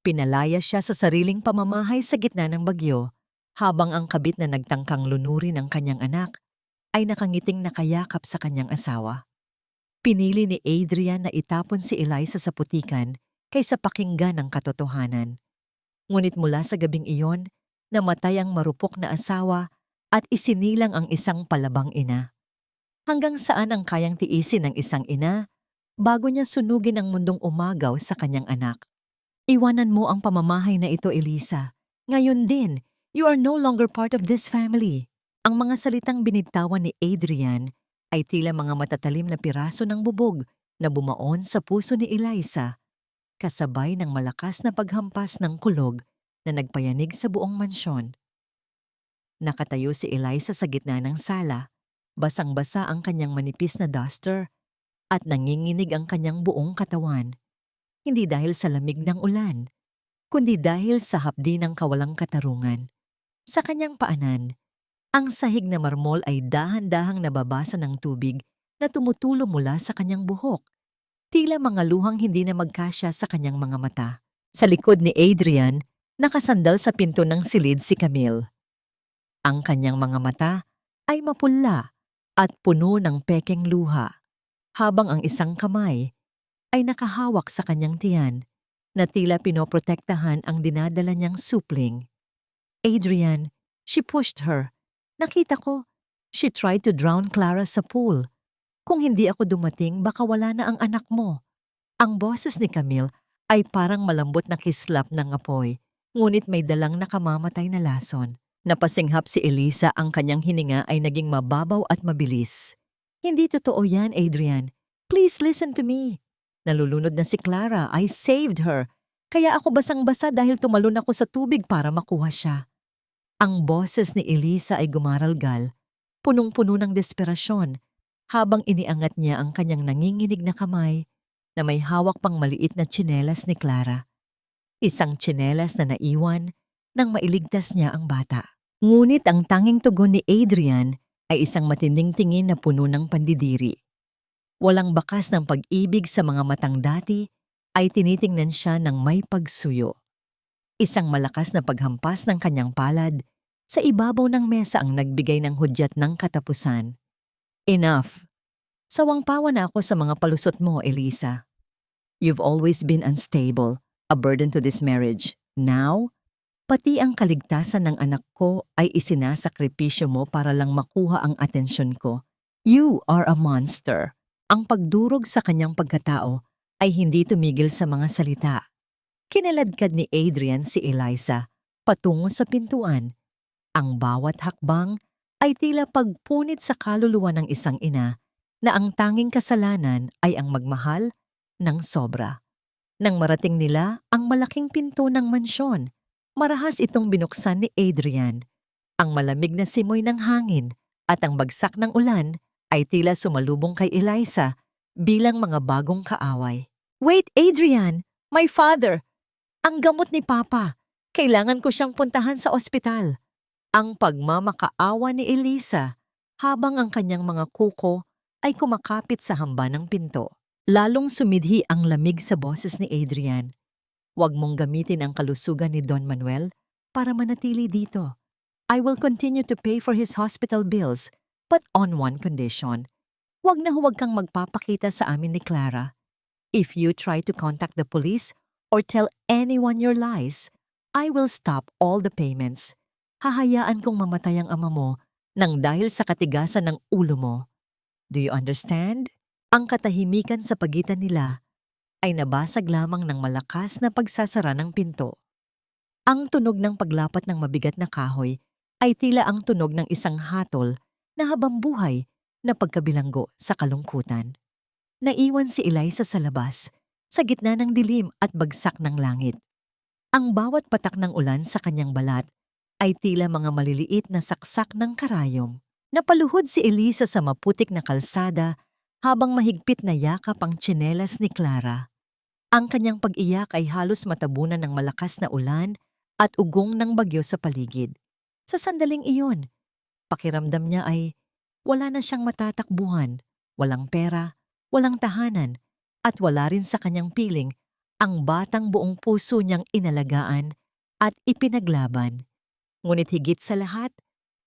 Pinalaya siya sa sariling pamamahay sa gitna ng bagyo, habang ang kabit na nagtangkang lunurin ng kanyang anak ay nakangiting nakayakap sa kanyang asawa. Pinili ni Adrian na itapon si Eliza sa putikan kaysa pakinggan ang katotohanan. Ngunit mula sa gabing iyon, namatay ang marupok na asawa at isinilang ang isang palabang ina. Hanggang saan ang kayang tiisin ng isang ina bago niya sunugin ang mundong umagaw sa kanyang anak? Iwanan mo ang pamamahay na ito, Eliza. Ngayon din, you are no longer part of this family. Ang mga salitang binitawan ni Adrian ay tila mga matatalim na piraso ng bubog na bumaon sa puso ni Eliza, kasabay ng malakas na paghampas ng kulog na nagpayanig sa buong mansyon. Nakatayo si Eliza sa gitna ng sala, basang-basa ang kanyang manipis na duster at nanginginig ang kanyang buong katawan. Hindi dahil sa lamig ng ulan, kundi dahil sa hapdi ng kawalang katarungan. Sa kanyang paanan, ang sahig na marmol ay dahan-dahang nababasa ng tubig na tumutulo mula sa kanyang buhok, tila mga luhang hindi na magkasya sa kanyang mga mata. Sa likod ni Adrian, nakasandal sa pinto ng silid si Camille. Ang kanyang mga mata ay mapula at puno ng pekeng luha, habang ang isang kamay ay nakahawak sa kanyang tiyan na tila pinoprotektahan ang dinadala niyang supling. Adrian, she pushed her. Nakita ko, she tried to drown Clara sa pool. Kung hindi ako dumating, baka wala na ang anak mo. Ang boses ni Camille ay parang malambot na kislap ng apoy, ngunit may dalang nakamamatay na lason. Napasinghap si Eliza, ang kanyang hininga ay naging mababaw at mabilis. Hindi totoo yan, Adrian. Please listen to me. Nalulunod na si Clara. I saved her. Kaya ako basang-basa dahil tumalon ako sa tubig para makuha siya. Ang boses ni Eliza ay gumaralgal, punong-puno ng desperasyon, habang iniangat niya ang kanyang nanginginig na kamay na may hawak pang maliit na tsinelas ni Clara. Isang tsinelas na naiwan nang mailigtas niya ang bata. Ngunit ang tanging tugon ni Adrian ay isang matinding tingin na puno ng pandidiri. Walang bakas ng pag-ibig sa mga matang dati ay tinitingnan siya ng may pagsuyo. Isang malakas na paghampas ng kanyang palad sa ibabaw ng mesa ang nagbigay ng hudyat ng katapusan. Enough. Sawang-pawa na ako sa mga palusot mo, Eliza. You've always been unstable, a burden to this marriage. Now, pati ang kaligtasan ng anak ko ay isinasakripisyo mo para lang makuha ang atensyon ko. You are a monster. Ang pagdurog sa kanyang pagkatao ay hindi tumigil sa mga salita. Kinaladkad ni Adrian si Eliza patungo sa pintuan. Ang bawat hakbang ay tila pagpunit sa kaluluwa ng isang ina na ang tanging kasalanan ay ang magmahal ng sobra. Nang marating nila ang malaking pinto ng mansyon, marahas itong binuksan ni Adrian. Ang malamig na simoy ng hangin at ang bagsak ng ulan ay tila sumalubong kay Eliza bilang mga bagong kaaway. Wait, Adrian! My father! Ang gamot ni Papa! Kailangan ko siyang puntahan sa ospital. Ang pagmamakaawa ni Eliza habang ang kanyang mga kuko ay kumakapit sa hamba ng pinto. Lalong sumidhi ang lamig sa boses ni Adrian. Huwag mong gamitin ang kalusugan ni Don Manuel para manatili dito. I will continue to pay for his hospital bills, but on one condition. Huwag na huwag kang magpapakita sa amin ni Clara. If you try to contact the police or tell anyone your lies, I will stop all the payments. Hahayaan kong mamatay ang ama mo nang dahil sa katigasan ng ulo mo. Do you understand? Ang katahimikan sa pagitan nila ay nabasag lamang ng malakas na pagsasara ng pinto. Ang tunog ng paglapat ng mabigat na kahoy ay tila ang tunog ng isang hatol na habambuhay na pagkabilanggo sa kalungkutan. Naiwan si Eliza sa labas, sa gitna ng dilim at bagsak ng langit. Ang bawat patak ng ulan sa kanyang balat ay tila mga maliliit na saksak ng karayom. Napaluhod si Eliza sa maputik na kalsada habang mahigpit na yakap ang tsinelas ni Clara. Ang kanyang pag-iyak ay halos matabunan ng malakas na ulan at ugong ng bagyo sa paligid. Sa sandaling iyon, pakiramdam niya ay wala na siyang matatakbuhan, walang pera, walang tahanan, at wala rin sa kanyang piling Ang batang buong puso niyang inalagaan at ipinaglaban. Ngunit higit sa lahat,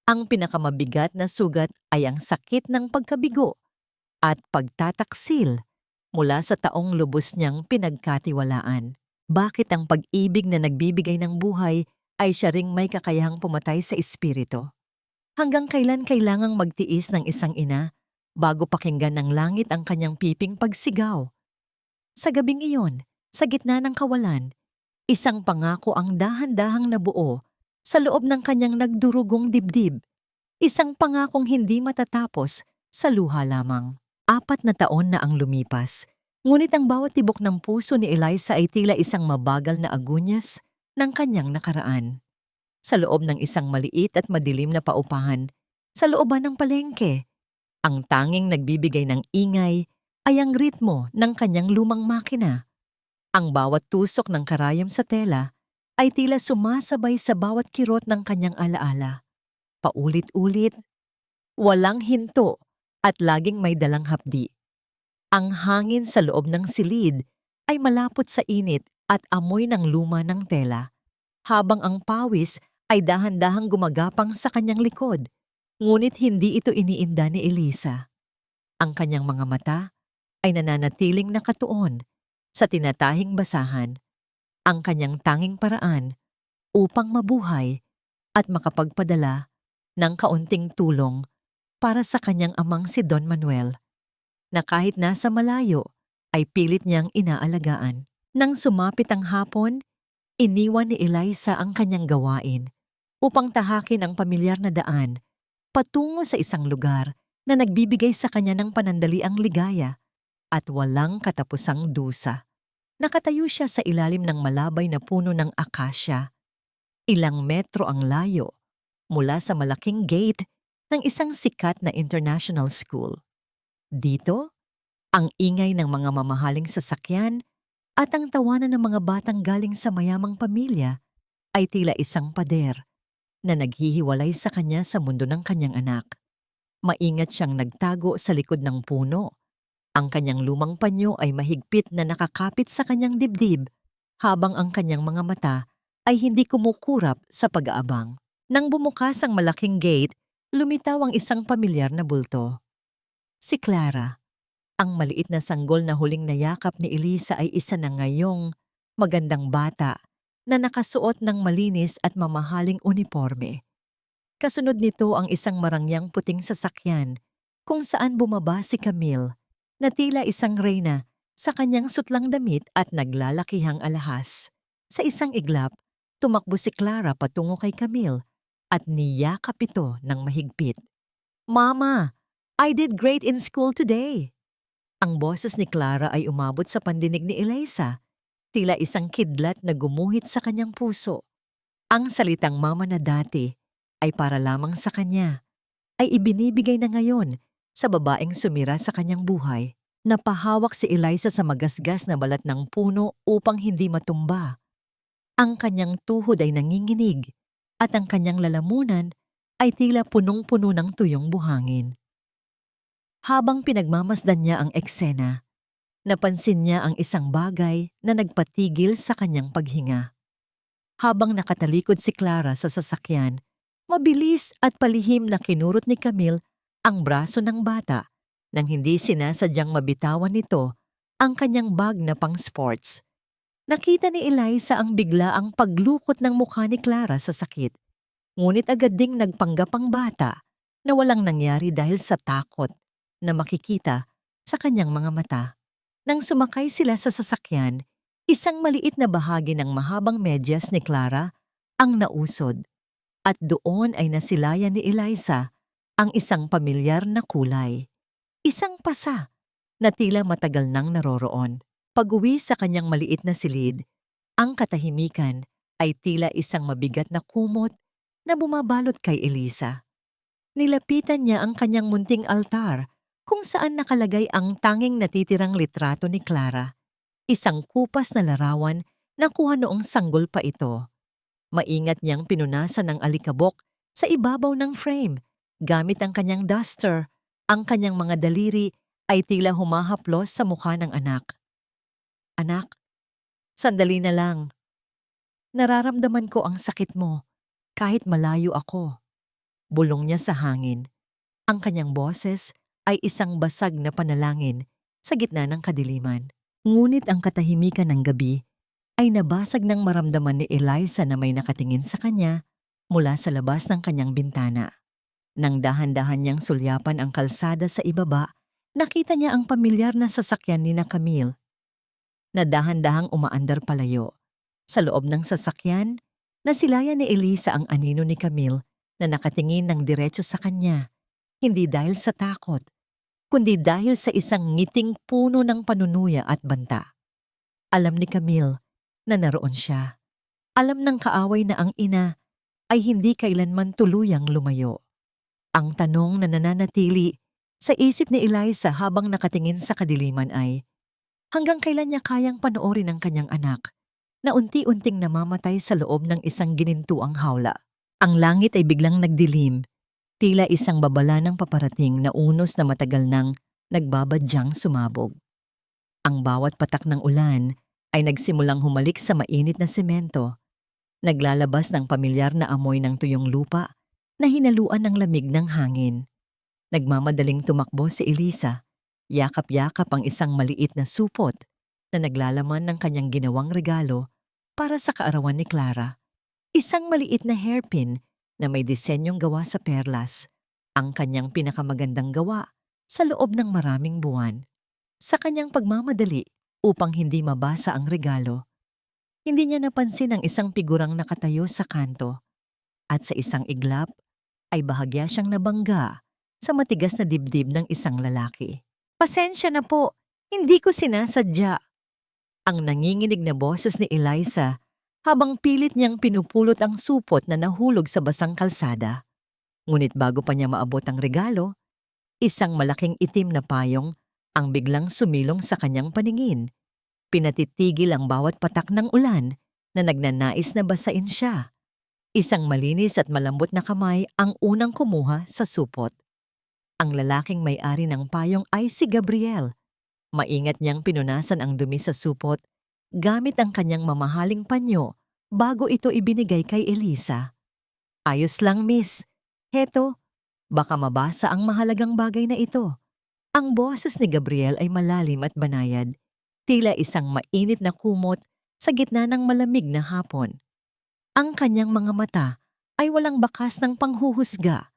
ang pinakamabigat na sugat ay ang sakit ng pagkabigo at pagtataksil mula sa taong lubos niyang pinagkatiwalaan. Bakit ang pag-ibig na nagbibigay ng buhay ay siya ring may kakayahang pumatay sa espiritu? Hanggang kailan kailangang magtiis ng isang ina bago pakinggan ng langit ang kanyang piping pagsigaw? Sa gabing iyon, sa gitna ng kawalan, isang pangako ang dahan-dahang nabuo sa loob ng kanyang nagdurugong dibdib. Isang pangakong hindi matatapos sa luha lamang. 4 na taon na ang lumipas, ngunit ang bawat tibok ng puso ni Eliza ay tila isang mabagal na agunyas ng kanyang nakaraan. Sa loob ng isang maliit at madilim na paupahan, sa looban ng palengke, ang tanging nagbibigay ng ingay ay ang ritmo ng kanyang lumang makina. Ang bawat tusok ng karayom sa tela ay tila sumasabay sa bawat kirot ng kanyang alaala. Paulit-ulit, walang hinto at laging may dalang hapdi. Ang hangin sa loob ng silid ay malapot sa init at amoy ng luma ng tela, habang ang pawis ay dahan-dahang gumagapang sa kanyang likod, ngunit hindi ito iniinda ni Eliza. Ang kanyang mga mata ay nananatiling nakatuon sa tinatahing basahan, ang kanyang tanging paraan upang mabuhay at makapagpadala ng kaunting tulong para sa kanyang amang si Don Manuel, na kahit nasa malayo ay pilit niyang inaalagaan. Nang sumapit ang hapon, iniwan ni Eliza ang kanyang gawain upang tahakin ang pamilyar na daan patungo sa isang lugar na nagbibigay sa kanya ng panandaliang ligaya at walang katapusang dusa. Nakatayo siya sa ilalim ng malabay na puno ng akasya. Ilang metro ang layo mula sa malaking gate ng isang sikat na international school. Dito, ang ingay ng mga mamahaling sasakyan at ang tawanan ng mga batang galing sa mayamang pamilya ay tila isang pader na naghihiwalay sa kanya sa mundo ng kanyang anak. Maingat siyang nagtago sa likod ng puno. Ang kanyang lumang panyo ay mahigpit na nakakapit sa kanyang dibdib, habang ang kanyang mga mata ay hindi kumukurap sa pag-aabang. Nang bumukas ang malaking gate, lumitaw ang isang pamilyar na bulto. Si Clara. Ang maliit na sanggol na huling nayakap ni Eliza ay isa na ngayong magandang bata na nakasuot ng malinis at mamahaling uniforme. Kasunod nito ang isang marangyang puting sasakyan kung saan bumaba si Camille na tila isang reyna sa kanyang sutlang damit at naglalakihang alahas. Sa isang iglap, tumakbo si Clara patungo kay Camille at niyakap ito ng mahigpit. "Mama, I did great in school today." Ang boses ni Clara ay umabot sa pandinig ni Eliza, tila isang kidlat na gumuhit sa kanyang puso. Ang salitang mama na dati ay para lamang sa kanya, ay ibinibigay na ngayon sa babaeng sumira sa kanyang buhay. Napahawak si Eliza sa magasgas na balat ng puno upang hindi matumba. Ang kanyang tuhod ay nanginginig at ang kanyang lalamunan ay tila punong-puno ng tuyong buhangin. Habang pinagmamasdan niya ang eksena, napansin niya ang isang bagay na nagpatigil sa kanyang paghinga. Habang nakatalikod si Clara sa sasakyan, mabilis at palihim na kinurot ni Camille ang braso ng bata nang hindi sinasadyang mabitawan nito ang kanyang bag na pang-sports. Nakita ni Eliza ang biglaang paglukot ng mukha ni Clara sa sakit, ngunit agad ding nagpanggap ang bata na walang nangyari dahil sa takot na makikita sa kanyang mga mata. Nang sumakay sila sa sasakyan, isang maliit na bahagi ng mahabang medyas ni Clara ang nausod at doon ay nasilayan ni Eliza ang isang pamilyar na kulay. Isang pasa na tila matagal nang naroroon. Pag-uwi sa kanyang maliit na silid, ang katahimikan ay tila isang mabigat na kumot na bumabalot kay Eliza. Nilapitan niya ang kanyang munting altar kung saan nakalagay ang tanging natitirang litrato ni Clara. Isang kupas na larawan na kuha noong sanggol pa ito. Maingat niyang pinunasan ng alikabok sa ibabaw ng frame gamit ang kanyang duster. Ang kanyang mga daliri ay tila humahaplos sa mukha ng anak. "Anak, Sandali na lang. Nararamdaman ko ang sakit mo kahit malayo ako. Bulong niya sa hangin. Ang kanyang boses ay isang basag na panalangin sa gitna ng kadiliman. Ngunit ang katahimikan ng gabi ay nabasag ng maramdaman ni Eliza na may nakatingin sa kanya mula sa labas ng kanyang bintana. Nang dahan-dahan niyang sulyapan ang kalsada sa ibaba, nakita niya ang pamilyar na sasakyan ni na Camille na dahan-dahang umaandar palayo. Sa loob ng sasakyan, nasilayan ni Eliza ang anino ni Camille na nakatingin ng diretso sa kanya, hindi dahil sa takot, kundi dahil sa isang ngiting puno ng panunuya at banta. Alam ni Camille na naroon siya. Alam ng kaaway na ang ina ay hindi kailanman tuluyang lumayo. Ang tanong na nananatili sa isip ni Eliza habang nakatingin sa kadiliman ay, hanggang kailan niya kayang panoorin ang kanyang anak na unti-unting namamatay sa loob ng isang ginintuang hawla? Ang langit ay biglang nagdilim, tila isang babala ng paparating na unos na matagal nang nagbabadyang sumabog. Ang bawat patak ng ulan ay nagsimulang humalik sa mainit na semento, naglalabas ng pamilyar na amoy ng tuyong lupa na hinaluan ng lamig ng hangin. Nagmamadaling tumakbo si Eliza, yakap-yakap ang isang maliit na supot na naglalaman ng kanyang ginawang regalo para sa kaarawan ni Clara. Isang maliit na hairpin na may disenyong gawa sa perlas, ang kanyang pinakamagandang gawa sa loob ng maraming buwan. Sa kanyang pagmamadali upang hindi mabasa ang regalo, hindi niya napansin ang isang figurang nakatayo sa kanto at sa isang iglap ay bahagya siyang nabangga sa matigas na dibdib ng isang lalaki. "Pasensya na po, hindi ko sinasadya." Ang nanginginig na boses ni Eliza habang pilit niyang pinupulot ang supot na nahulog sa basang kalsada. Ngunit bago pa niya maabot ang regalo, isang malaking itim na payong ang biglang sumilong sa kanyang paningin. Pinatitigil ang bawat patak ng ulan na nagnanais na basain siya. Isang malinis at malambot na kamay ang unang kumuha sa supot. Ang lalaking may-ari ng payong ay si Gabriel. Maingat niyang pinunasan ang dumi sa supot gamit ang kanyang mamahaling panyo bago ito ibinigay kay Eliza. "Ayos lang, miss. Heto, baka mabasa ang mahalagang bagay na ito." Ang boses ni Gabriel ay malalim at banayad, tila isang mainit na kumot sa gitna ng malamig na hapon. Ang kanyang mga mata ay walang bakas ng panghuhusga.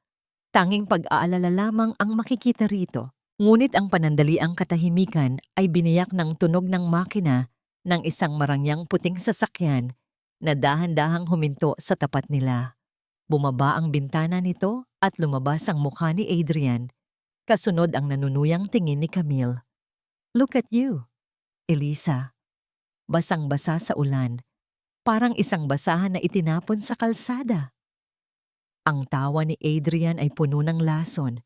Tanging pag-aalala lamang ang makikita rito. Ngunit ang panandaliang katahimikan ay biniyak ng tunog ng makina ng isang marangyang puting sasakyan na dahan-dahang huminto sa tapat nila. Bumaba ang bintana nito at lumabas ang mukha ni Adrian. Kasunod ang nanunuyang tingin ni Camille. "Look at you, Eliza." Basang-basa sa ulan, parang isang basahan na itinapon sa kalsada. Ang tawa ni Adrian ay puno ng lason,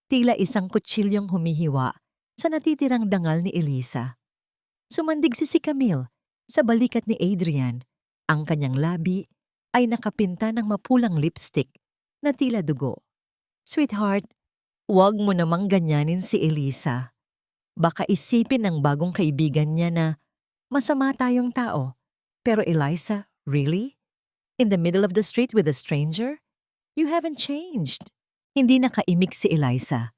tila isang kutsilyong humihiwa sa natitirang dangal ni Eliza. Sumandig si Camille sa balikat ni Adrian. Ang kanyang labi ay nakapinta ng mapulang lipstick na tila dugo. "Sweetheart, huwag mo namang ganyanin si Eliza. Baka isipin ng bagong kaibigan niya na masama tayong tao. Pero Eliza, really? In the middle of the street with a stranger? You haven't changed." Hindi nakaimik si Eliza.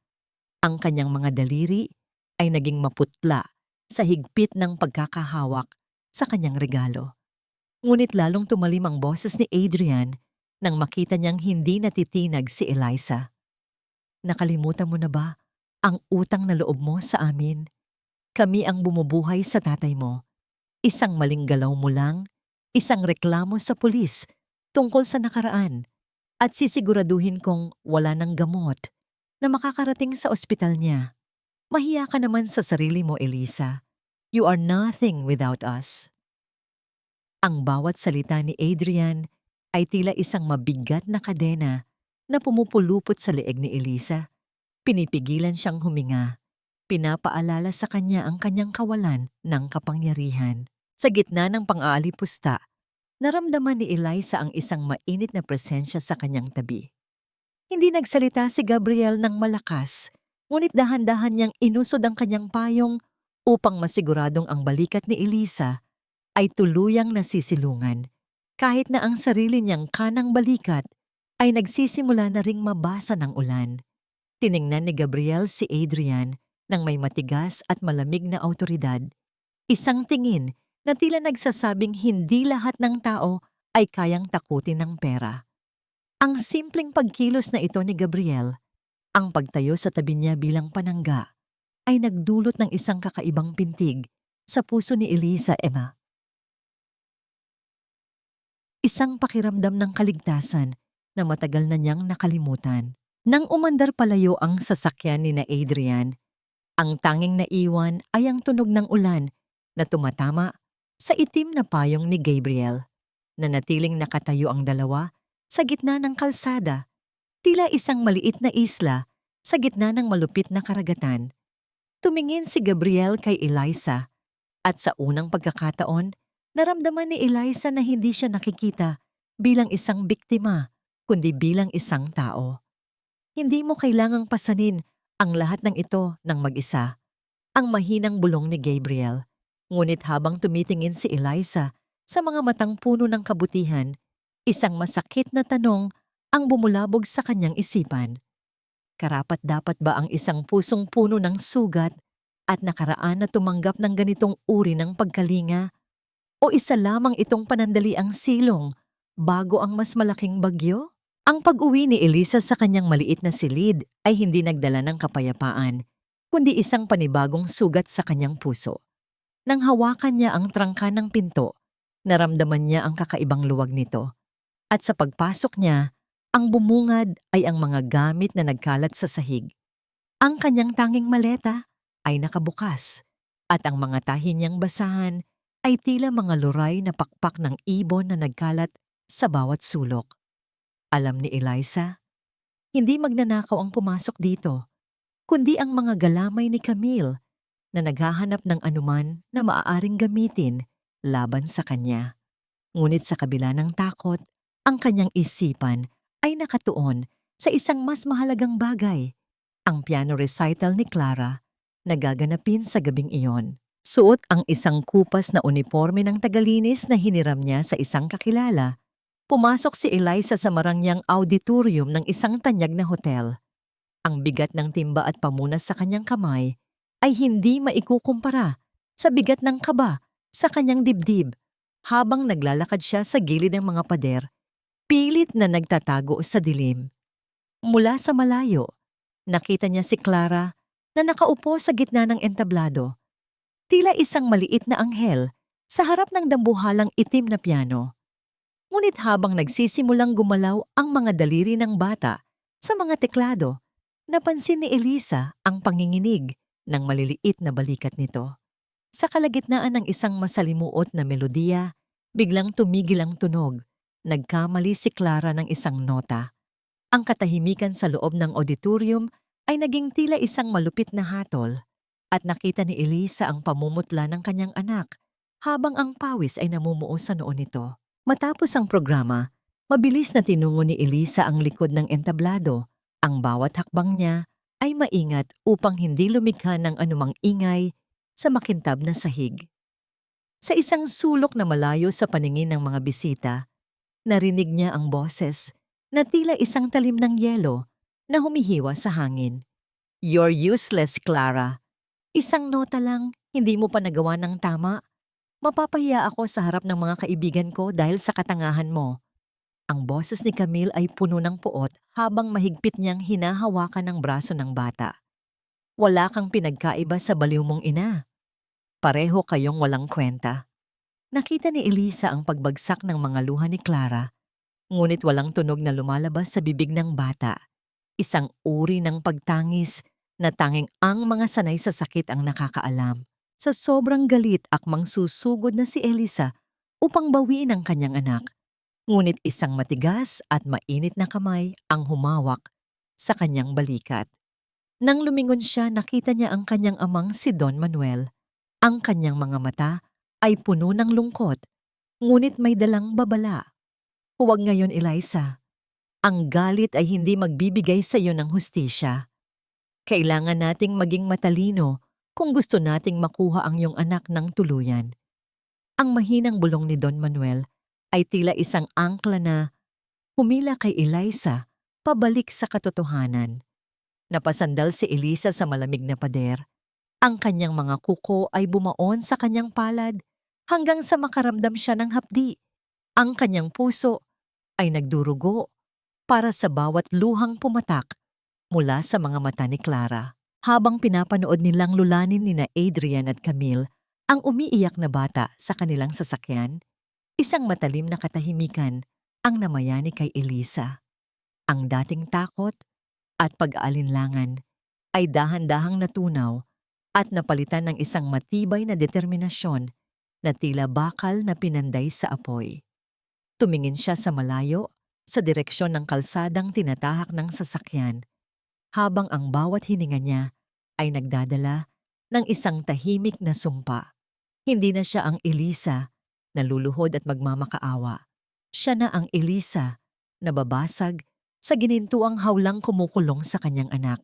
Ang kanyang mga daliri ay naging maputla sa higpit ng pagkakahawak sa kanyang regalo. Ngunit lalong tumalim ang boses ni Adrian nang makita niyang hindi natitinag si Eliza. "Nakalimutan mo na ba ang utang na loob mo sa amin? Kami ang bumubuhay sa tatay mo. Isang maling galaw mo lang, isang reklamo sa pulis tungkol sa nakaraan, at sisiguraduhin kong wala ng gamot na makakarating sa ospital niya. Mahiya ka naman sa sarili mo, Eliza. You are nothing without us." Ang bawat salita ni Adrian ay tila isang mabigat na kadena na pumupulupot sa leeg ni Eliza. Pinipigilan siyang huminga. Pinapaalala sa kanya ang kanyang kawalan ng kapangyarihan. Sa gitna ng pang-aalipusta, naramdaman ni Eliza ang isang mainit na presensya sa kanyang tabi. Hindi nagsalita si Gabriel ng malakas, ngunit dahan-dahan niyang inusod ang kanyang payong upang masiguradong ang balikat ni Eliza ay tuluyang nasisilungan, kahit na ang sarili niyang kanang balikat ay nagsisimula na ring mabasa ng ulan. Tiningnan ni Gabriel si Adrian ng may matigas at malamig na awtoridad, isang tingin na tila nagsasabing hindi lahat ng tao ay kayang takutin ng pera. Ang simpleng pagkilos na ito ni Gabriel, ang pagtayo sa tabi niya bilang panangga, ay nagdulot ng isang kakaibang pintig sa puso ni Eliza Emma. Isang pakiramdam ng kaligtasan na matagal na niyang nakalimutan. Nang umandar palayo ang sasakyan ni na Adrian, ang tanging naiwan ay ang tunog ng ulan na tumatama sa itim na payong ni Gabriel. Nanatiling nakatayo ang dalawa sa gitna ng kalsada, tila isang maliit na isla sa gitna ng malupit na karagatan. Tumingin si Gabriel kay Eliza at sa unang pagkakataon, naramdaman ni Eliza na hindi siya nakikita bilang isang biktima, kundi bilang isang tao. Hindi mo kailangang pasanin ang lahat ng ito ng mag-isa, ang mahinang bulong ni Gabriel. Ngunit habang tumitingin si Eliza sa mga matang puno ng kabutihan, isang masakit na tanong ang bumulabog sa kanyang isipan. Karapat-dapat ba ang isang pusong puno ng sugat at nakaraan na tumanggap ng ganitong uri ng pagkalinga? O isa lamang itong panandaliang silong bago ang mas malaking bagyo? Ang pag-uwi ni Eliza sa kanyang maliit na silid ay hindi nagdala ng kapayapaan, kundi isang panibagong sugat sa kanyang puso. Nang hawakan niya ang trangka ng pinto, naramdaman niya ang kakaibang luwag nito. At sa pagpasok niya, ang bumungad ay ang mga gamit na nagkalat sa sahig. Ang kanyang tanging maleta ay nakabukas, at ang mga tahi niyang basahan ay tila mga luray na pakpak ng ibon na nagkalat sa bawat sulok. Alam ni Eliza, hindi magnanakaw ang pumasok dito, kundi ang mga galamay ni Camille na naghahanap ng anuman na maaaring gamitin laban sa kanya. Ngunit sa kabila ng takot, ang kanyang isipan ay nakatuon sa isang mas mahalagang bagay, ang piano recital ni Clara na gaganapin sa gabing iyon. Suot ang isang kupas na uniforme ng tagalinis na hiniram niya sa isang kakilala. Pumasok si Eliza sa marangyang auditorium ng isang tanyag na hotel. Ang bigat ng timba at pamunas sa kanyang kamay ay hindi maikukumpara sa bigat ng kaba sa kanyang dibdib habang naglalakad siya sa gilid ng mga pader, pilit na nagtatago sa dilim. Mula sa malayo, nakita niya si Clara na nakaupo sa gitna ng entablado, tila isang maliit na anghel sa harap ng dambuhalang itim na piano. Ngunit habang nagsisimulang gumalaw ang mga daliri ng bata sa mga teklado, napansin ni Eliza ang panginginig ng maliliit na balikat nito. Sa kalagitnaan ng isang masalimuot na melodiya, biglang tumigil ang tunog. Nagkamali si Clara ng isang nota. Ang katahimikan sa loob ng auditorium ay naging tila isang malupit na hatol, at nakita ni Eliza ang pamumutla ng kanyang anak habang ang pawis ay namumuo sa noo nito. Matapos ang programa, mabilis na tinungo ni Eliza ang likod ng entablado. Ang bawat hakbang niya ay maingat upang hindi lumikha ng anumang ingay sa makintab na sahig. Sa isang sulok na malayo sa paningin ng mga bisita, narinig niya ang boses na tila isang talim ng yelo na humihiwa sa hangin. "You're useless, Clara. Isang nota lang, hindi mo pa nagawa ng tama. Mapapahiya ako sa harap ng mga kaibigan ko dahil sa katangahan mo." Ang boses ni Camille ay puno ng puot habang mahigpit niyang hinahawakan ng braso ng bata. "Wala kang pinagkaiba sa baliw mong ina. Pareho kayong walang kwenta." Nakita ni Eliza ang pagbagsak ng mga luha ni Clara, ngunit walang tunog na lumalabas sa bibig ng bata. Isang uri ng pagtangis na tanging ang mga sanay sa sakit ang nakakaalam. Sa sobrang galit, akmang susugod na si Eliza upang bawiin ang kanyang anak. Ngunit isang matigas at mainit na kamay ang humawak sa kanyang balikat. Nang lumingon siya, nakita niya ang kanyang amang si Don Manuel. Ang kanyang mga mata ay puno ng lungkot, ngunit may dalang babala. "Huwag ngayon, Eliza. Ang galit ay hindi magbibigay sa iyo ng hustisya. Kailangan nating maging matalino kung gusto nating makuha ang iyong anak ng tuluyan. Ang mahinang bulong ni Don Manuel ay tila isang angkla na humila kay Eliza pabalik sa katotohanan. Napasandal si Eliza sa malamig na pader. Ang kanyang mga kuko ay bumaon sa kanyang palad hanggang sa makaramdam siya ng hapdi. Ang kanyang puso ay nagdurugo para sa bawat luhang pumatak mula sa mga mata ni Clara. Habang pinapanood nilang lulanin nina Adrian at Camille ang umiiyak na bata sa kanilang sasakyan, isang matalim na katahimikan ang namayani kay Eliza. Ang dating takot at pag-aalinlangan ay dahan-dahang natunaw at napalitan ng isang matibay na determinasyon na tila bakal na pinanday sa apoy. Tumingin siya sa malayo sa direksyon ng kalsadang tinatahak ng sasakyan habang ang bawat hininga niya ay nagdadala ng isang tahimik na sumpa. Hindi na siya ang Eliza na luluhod at magmamakaawa. Siya na ang Eliza na babasag sa ginintuang hawlang kumukulong sa kanyang anak.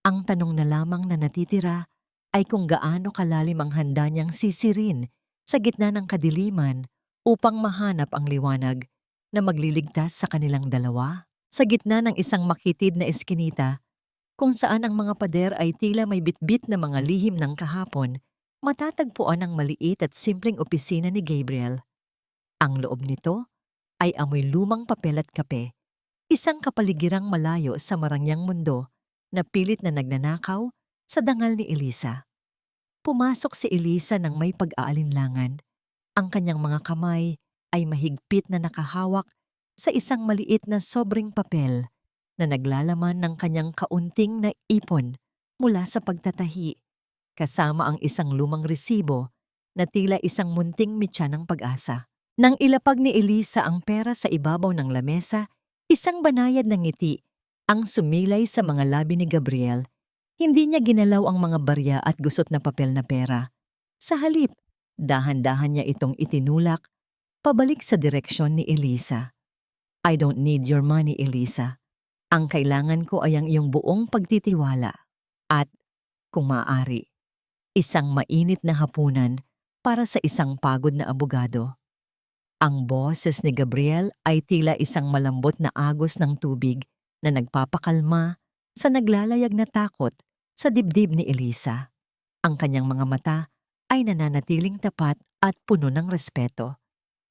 Ang tanong na lamang na natitira ay kung gaano kalalim ang handa niyang sisirin sa gitna ng kadiliman upang mahanap ang liwanag na magliligtas sa kanilang dalawa. Sa gitna ng isang makitid na eskinita, kung saan ang mga pader ay tila may bitbit na mga lihim ng kahapon, matatagpuan ang maliit at simpleng opisina ni Gabriel. Ang loob nito ay amoy lumang papel at kape, isang kapaligirang malayo sa marangyang mundo na pilit na nagnanakaw sa dangal ni Eliza. Pumasok si Eliza ng may pag-aalinlangan. Ang kanyang mga kamay ay mahigpit na nakahawak sa isang maliit na sobrang papel na naglalaman ng kanyang kaunting na ipon mula sa pagtatahi, kasama ang isang lumang resibo na tila isang munting mitya ng pag-asa. Nang ilapag ni Eliza ang pera sa ibabaw ng lamesa, isang banayad na ngiti ang sumilay sa mga labi ni Gabriel. Hindi niya ginalaw ang mga barya at gusot na papel na pera. Sa halip, dahan-dahan niya itong itinulak pabalik sa direksyon ni Eliza. I don't need your money, Eliza. Ang kailangan ko ay ang iyong buong pagtitiwala at, kung maaari, isang mainit na hapunan para sa isang pagod na abogado. Ang boses ni Gabriel ay tila isang malambot na agos ng tubig na nagpapakalma sa naglalayag na takot sa dibdib ni Eliza. Ang kanyang mga mata ay nananatiling tapat at puno ng respeto.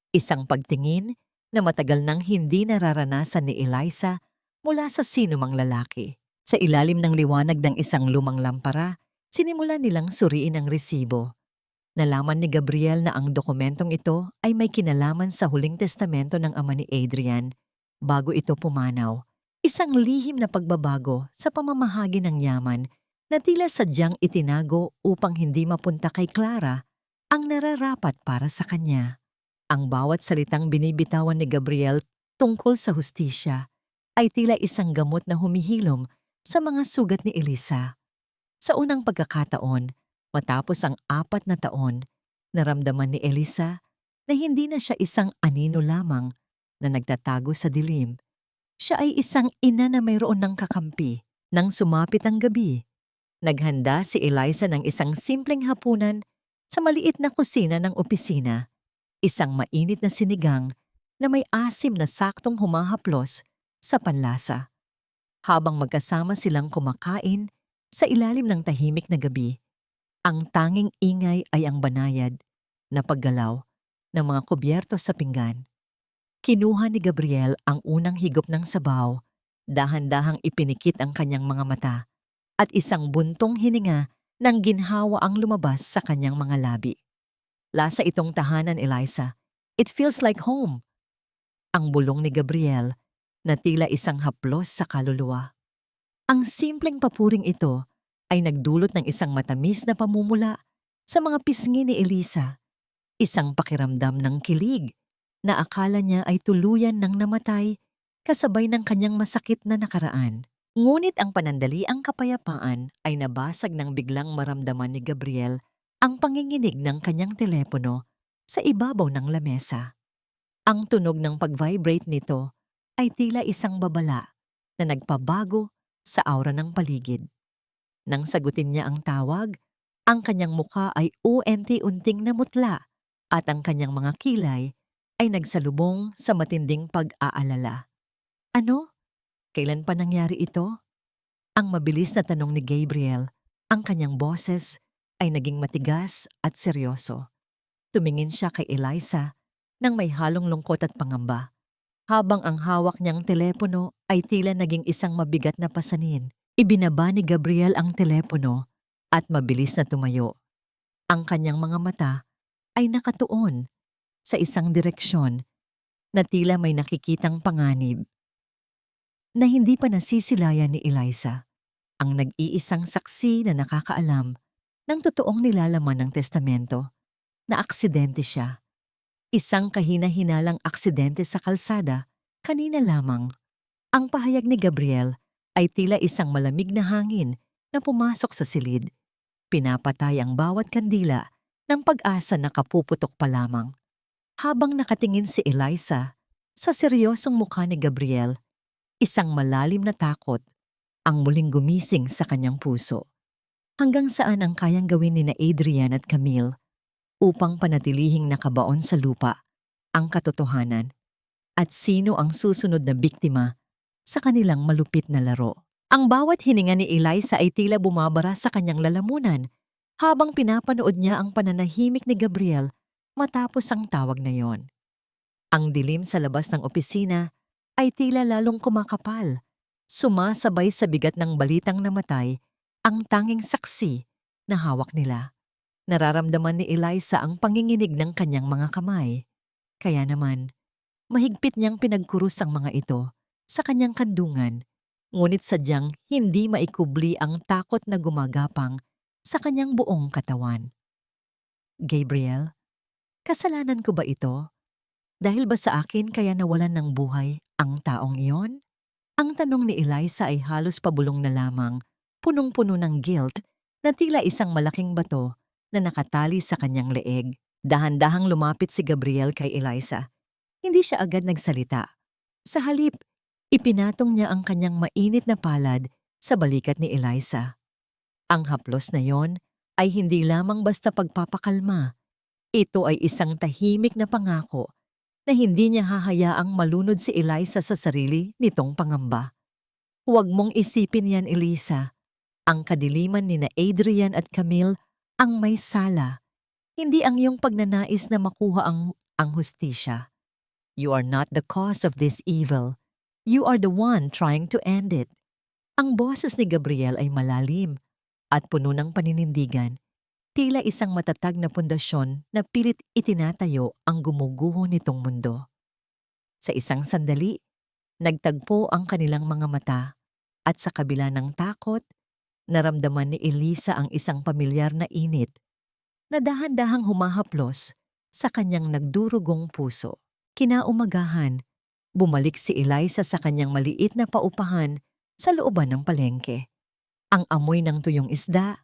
Isang pagtingin na matagal nang hindi nararanasan ni Eliza mula sa sinumang lalaki. Sa ilalim ng liwanag ng isang lumang lampara, sinimulan nilang suriin ang resibo. Nalaman ni Gabriel na ang dokumentong ito ay may kinalaman sa huling testamento ng ama ni Adrian bago ito pumanaw. Isang lihim na pagbabago sa pamamahagi ng yaman na tila sadyang itinago upang hindi mapunta kay Clara ang nararapat para sa kanya. Ang bawat salitang binibitawan ni Gabriel tungkol sa hustisya ay tila isang gamot na humihilom sa mga sugat ni Eliza. Sa unang pagkakataon, matapos ang 4 na taon, naramdaman ni Eliza na hindi na siya isang anino lamang na nagtatago sa dilim. Siya ay isang ina na mayroon ng kakampi. Nang sumapit ang gabi, naghanda si Eliza ng isang simpleng hapunan sa maliit na kusina ng opisina. Isang mainit na sinigang na may asim na saktong humahaplos sa panlasa. Habang magkasama silang kumakain sa ilalim ng tahimik na gabi, ang tanging ingay ay ang banayad na paggalaw ng mga kubyerto sa pinggan. Kinuha ni Gabriel ang unang higop ng sabaw, dahan-dahang ipinikit ang kanyang mga mata, at isang buntong hininga ng ginhawa ang lumabas sa kanyang mga labi. Lasa itong tahanan, Eliza. It feels like home. Ang bulong ni Gabriel na tila isang haplos sa kaluluwa. Ang simpleng papuring ito ay nagdulot ng isang matamis na pamumula sa mga pisngi ni Eliza. Isang pakiramdam ng kilig na akala niya ay tuluyan ng namatay kasabay ng kanyang masakit na nakaraan. Ngunit ang panandaliang kapayapaan ay nabasag nang biglang maramdaman ni Gabriel ang panginginig ng kanyang telepono sa ibabaw ng lamesa. Ang tunog ng pag-vibrate nito ay tila isang babala na nagpabago sa aura ng paligid. Nang sagutin niya ang tawag, ang kanyang mukha ay unti-unting namutla at ang kanyang mga kilay ay nagsalubong sa matinding pag-aalala. Ano? Kailan pa nangyari ito? Ang mabilis na tanong ni Gabriel, ang kanyang boses ay naging matigas at seryoso. Tumingin siya kay Eliza nang may halong lungkot at pangamba, habang ang hawak niyang telepono ay tila naging isang mabigat na pasanin. Ibinaba ni Gabriel ang telepono at mabilis na tumayo. Ang kanyang mga mata ay nakatuon sa isang direksyon na tila may nakikitang panganib na hindi pa nasisilayan ni Eliza, ang nag-iisang saksi na nakakaalam ng totoong nilalaman ng testamento, na aksidente siya. Isang kahina-hinalang aksidente sa kalsada kanina lamang. Ang pahayag ni Gabriel ay tila isang malamig na hangin na pumasok sa silid. Pinapatay ang bawat kandila ng pag-asa na kapuputok pa lamang. Habang nakatingin si Eliza sa seryosong mukha ni Gabriel, isang malalim na takot ang muling gumising sa kanyang puso. Hanggang saan ang kayang gawin ni na Adrian at Camille upang panatilihing nakabaon sa lupa ang katotohanan, at sino ang susunod na biktima sa kanilang malupit na laro. Ang bawat hininga ni Eliza ay tila bumabara sa kanyang lalamunan habang pinapanood niya ang pananahimik ni Gabriel matapos ang tawag na yon. Ang dilim sa labas ng opisina ay tila lalong kumakapal, sumasabay sa bigat ng balitang namatay ang tanging saksi na hawak nila. Nararamdaman ni Eliza ang panginginig ng kanyang mga kamay. Kaya naman, mahigpit niyang pinagkurus ang mga ito sa kanyang kandungan, ngunit sadyang hindi maikubli ang takot na gumagapang sa kanyang buong katawan. Gabriel, kasalanan ko ba ito? Dahil ba sa akin kaya nawalan ng buhay ang taong iyon? Ang tanong ni Eliza ay halos pabulong na lamang, punong-puno ng guilt na tila isang malaking bato na nakatali sa kanyang leeg. Dahan-dahang lumapit si Gabriel kay Eliza. Hindi siya agad nagsalita. Sa halip, ipinatong niya ang kanyang mainit na palad sa balikat ni Eliza. Ang haplos na yon ay hindi lamang basta pagpapakalma. Ito ay isang tahimik na pangako na hindi niya hahayaang malunod si Eliza sa sarili nitong pangamba. Huwag mong isipin yan, Eliza. Ang kadiliman ni na Adrian at Camille ang may sala, hindi ang iyong pagnanais na makuha ang hustisya. You are not the cause of this evil. You are the one trying to end it. Ang boses ni Gabriel ay malalim at puno ng paninindigan, tila isang matatag na pundasyon na pilit itinatayo ang gumuguho nitong mundo. Sa isang sandali, nagtagpo ang kanilang mga mata at sa kabila ng takot, naramdaman ni Eliza ang isang pamilyar na init na dahan-dahang humahaplos sa kanyang nagdurugong puso. Kinaumagahan, bumalik si Eliza sa kanyang maliit na paupahan sa looban ng palengke. Ang amoy ng tuyong isda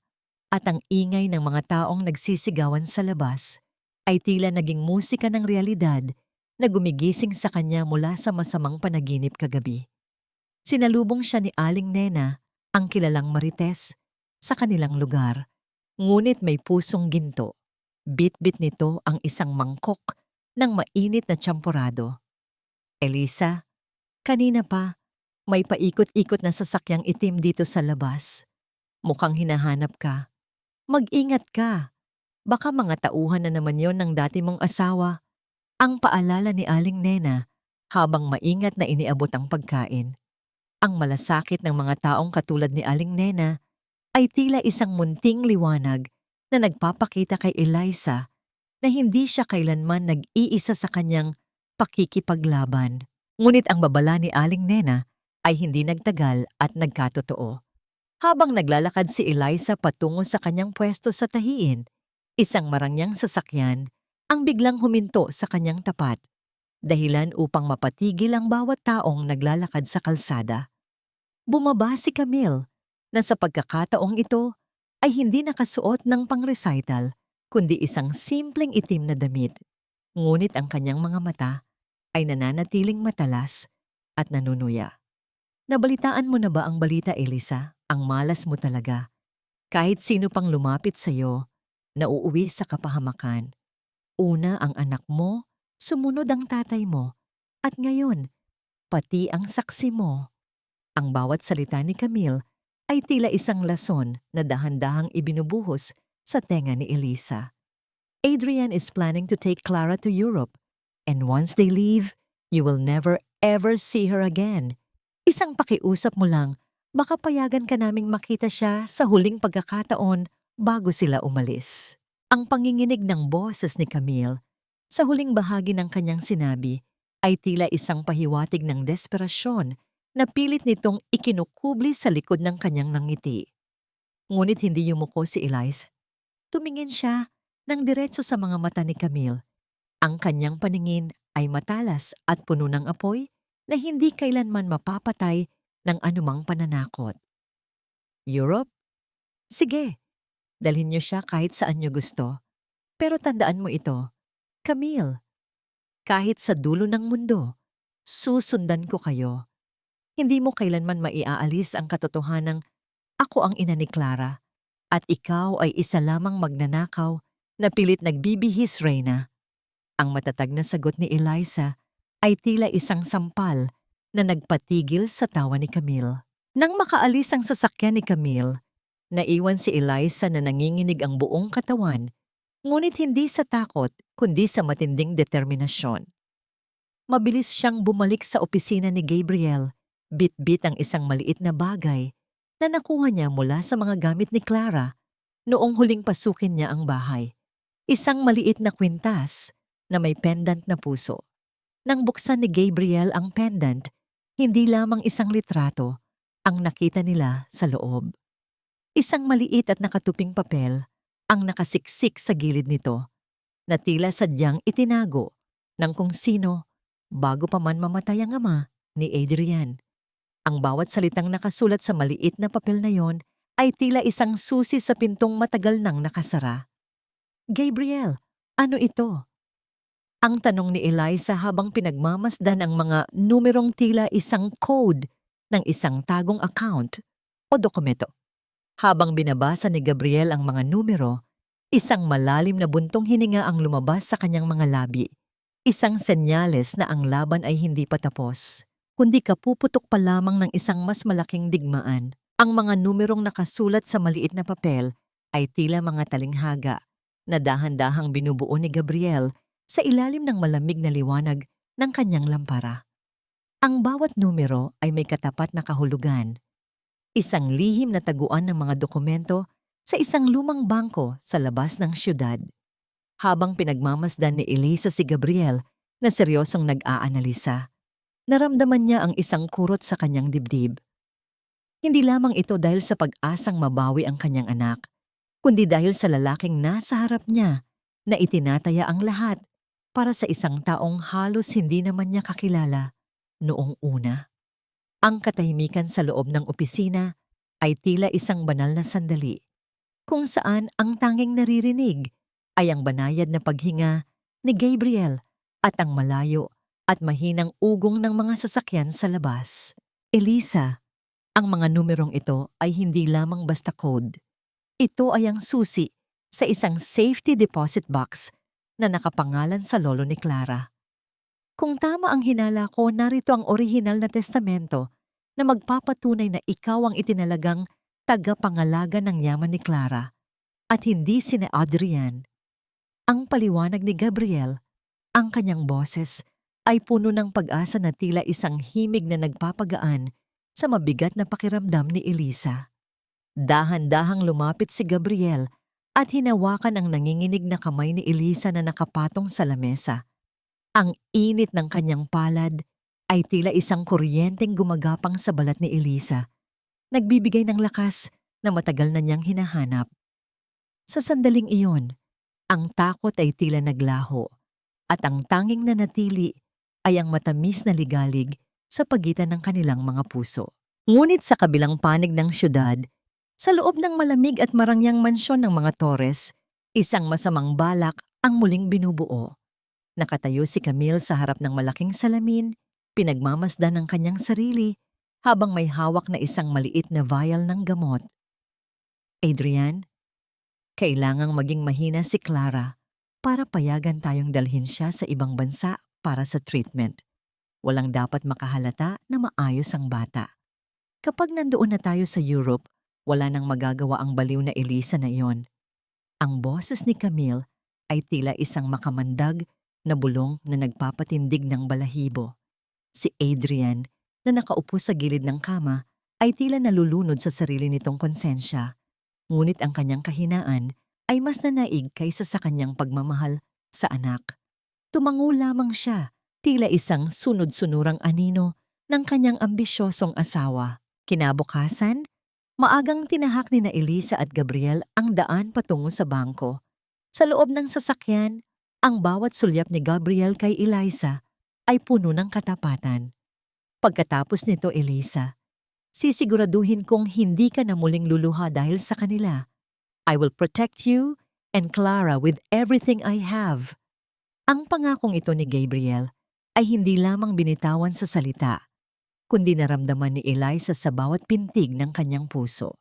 at ang ingay ng mga taong nagsisigawan sa labas ay tila naging musika ng realidad na gumigising sa kanya mula sa masamang panaginip kagabi. Sinalubong siya ni Aling Nena, ang kilalang marites, sa kanilang lugar, ngunit may pusong ginto. Bit-bit nito ang isang mangkok ng mainit na tsamporado. Eliza, kanina pa, may paikot-ikot na sasakyang itim dito sa labas. Mukhang hinahanap ka. Mag-ingat ka. Baka mga tauhan na naman yon ng dati mong asawa. Ang paalala ni Aling Nena habang maingat na iniabot ang pagkain. Ang malasakit ng mga taong katulad ni Aling Nena ay tila isang munting liwanag na nagpapakita kay Eliza na hindi siya kailanman nag-iisa sa kanyang pakikipaglaban. Ngunit ang babala ni Aling Nena ay hindi nagtagal at nagkatotoo. Habang naglalakad si Eliza patungo sa kanyang pwesto sa tahiin, isang marangyang sasakyan ang biglang huminto sa kanyang tapat, dahilan upang mapatigil ang bawat taong naglalakad sa kalsada. Bumaba si Camille, na sa pagkakataong ito ay hindi nakasuot ng pang-recital, kundi isang simpleng itim na damit. Ngunit ang kanyang mga mata ay nananatiling matalas at nanunuya. Nabalitaan mo na ba ang balita, Eliza? Ang malas mo talaga. Kahit sino pang lumapit sa'yo, nauuwi sa kapahamakan. Una ang anak mo, sumunod ang tatay mo, at ngayon, pati ang saksi mo. Ang bawat salita ni Camille ay tila isang lason na dahan-dahang ibinubuhos sa tenga ni Elisa. Adrian is planning to take Clara to Europe, and once they leave, you will never ever see her again. Isang pakiusap mo lang, baka payagan ka naming makita siya sa huling pagkakataon bago sila umalis. Ang panginginig ng boses ni Camille sa huling bahagi ng kanyang sinabi ay tila isang pahiwatig ng desperasyon na pilit nitong ikinukubli sa likod ng kanyang nangiti. Ngunit hindi yumuko si Elise. Tumingin siya ng diretso sa mga mata ni Camille. Ang kanyang paningin ay matalas at puno ng apoy na hindi kailanman mapapatay ng anumang pananakot. Europe? Sige, dalhin niyo siya kahit saan niyo gusto. Pero tandaan mo ito, Camille, kahit sa dulo ng mundo, susundan ko kayo. Hindi mo kailanman maiaalis ang katotohanang ako ang ina ni Clara at ikaw ay isa lamang magnanakaw na pilit nagbibihis, Reyna. Ang matatag na sagot ni Eliza ay tila isang sampal na nagpatigil sa tawa ni Camille. Nang makaalis ang sasakyan ni Camille, naiwan si Eliza na nanginginig ang buong katawan, ngunit hindi sa takot kundi sa matinding determinasyon. Mabilis siyang bumalik sa opisina ni Gabriel, bit-bit ang isang maliit na bagay na nakuha niya mula sa mga gamit ni Clara noong huling pasukin niya ang bahay. Isang maliit na kwintas na may pendant na puso. Nang buksan ni Gabriel ang pendant, hindi lamang isang litrato ang nakita nila sa loob. Isang maliit at nakatuping papel ang nakasiksik sa gilid nito na tila sadyang itinago ng kung sino bago pa man mamatay ang ama ni Adrian. Ang bawat salitang nakasulat sa maliit na papel na yon ay tila isang susi sa pintong matagal nang nakasara. Gabriel, ano ito? Ang tanong ni Eliza habang pinagmamasdan ang mga numerong tila isang code ng isang tagong account o dokumento. Habang binabasa ni Gabriel ang mga numero, isang malalim na buntong hininga ang lumabas sa kanyang mga labi. Isang senyales na ang laban ay hindi pa tapos, kundi kapuputok pa lamang ng isang mas malaking digmaan. Ang mga numerong nakasulat sa maliit na papel ay tila mga talinghaga na dahan-dahang binubuo ni Gabriel sa ilalim ng malamig na liwanag ng kanyang lampara. Ang bawat numero ay may katapat na kahulugan. Isang lihim na taguan ng mga dokumento sa isang lumang bangko sa labas ng siyudad. Habang pinagmamasdan ni Elisa si Gabriel na seryosong nag-aanalisa, naramdaman niya ang isang kurot sa kanyang dibdib. Hindi lamang ito dahil sa pag-asang mabawi ang kanyang anak, kundi dahil sa lalaking nasa harap niya na itinataya ang lahat para sa isang taong halos hindi naman niya kakilala noong una. Ang katahimikan sa loob ng opisina ay tila isang banal na sandali, kung saan ang tanging naririnig ay ang banayad na paghinga ni Gabriel at ang malayo at mahinang ugong ng mga sasakyan sa labas. Elisa, ang mga numerong ito ay hindi lamang basta code. Ito ay ang susi sa isang safety deposit box na nakapangalan sa lolo ni Clara. Kung tama ang hinala ko, narito ang orihinal na testamento na magpapatunay na ikaw ang itinalagang tagapangalaga ng yaman ni Clara at hindi sina Adrian. Ang paliwanag ni Gabriel, ang kanyang boses, ay puno ng pag-asa na tila isang himig na nagpapagaan sa mabigat na pakiramdam ni Elisa. Dahan-dahang lumapit si Gabriel at hinawakan ang nanginginig na kamay ni Elisa na nakapatong sa lamesa. Ang init ng kanyang palad ay tila isang kuryenteng gumagapang sa balat ni Elisa, nagbibigay ng lakas na matagal na niyang hinahanap. Sa sandaling iyon, ang takot ay tila naglaho at ang tanging nanatili ay ang matamis na ligalig sa pagitan ng kanilang mga puso. Ngunit sa kabilang panig ng syudad, sa loob ng malamig at marangyang mansyon ng mga Torres, isang masamang balak ang muling binubuo. Nakatayo si Camille sa harap ng malaking salamin, pinagmamasdan ng kanyang sarili habang may hawak na isang maliit na vial ng gamot. Adrian, kailangang maging mahina si Clara para payagan tayong dalhin siya sa ibang bansa para sa treatment. Walang dapat makahalata na maayos ang bata. Kapag nandoon na tayo sa Europe, wala nang magagawa ang baliw na Elisa na iyon. Ang boses ni Camille ay tila isang makamandag na bulong na nagpapatindig ng balahibo. Si Adrian, na nakaupo sa gilid ng kama, ay tila nalulunod sa sarili nitong konsensya. Ngunit ang kanyang kahinaan ay mas nanaig kaysa sa kanyang pagmamahal sa anak. Tumango lamang siya, tila isang sunod-sunurang anino ng kanyang ambisyosong asawa. Kinabukasan, maagang tinahak ni na Elisa at Gabriel ang daan patungo sa bangko. Sa loob ng sasakyan, ang bawat sulyap ni Gabriel kay Eliza ay puno ng katapatan. Pagkatapos nito, Elisa, sisiguraduhin kong hindi ka na muling luluha dahil sa kanila. I will protect you and Clara with everything I have. Ang pangakong ito ni Gabriel ay hindi lamang binitawan sa salita, kundi naramdaman ni Eliza sa bawat pintig ng kanyang puso.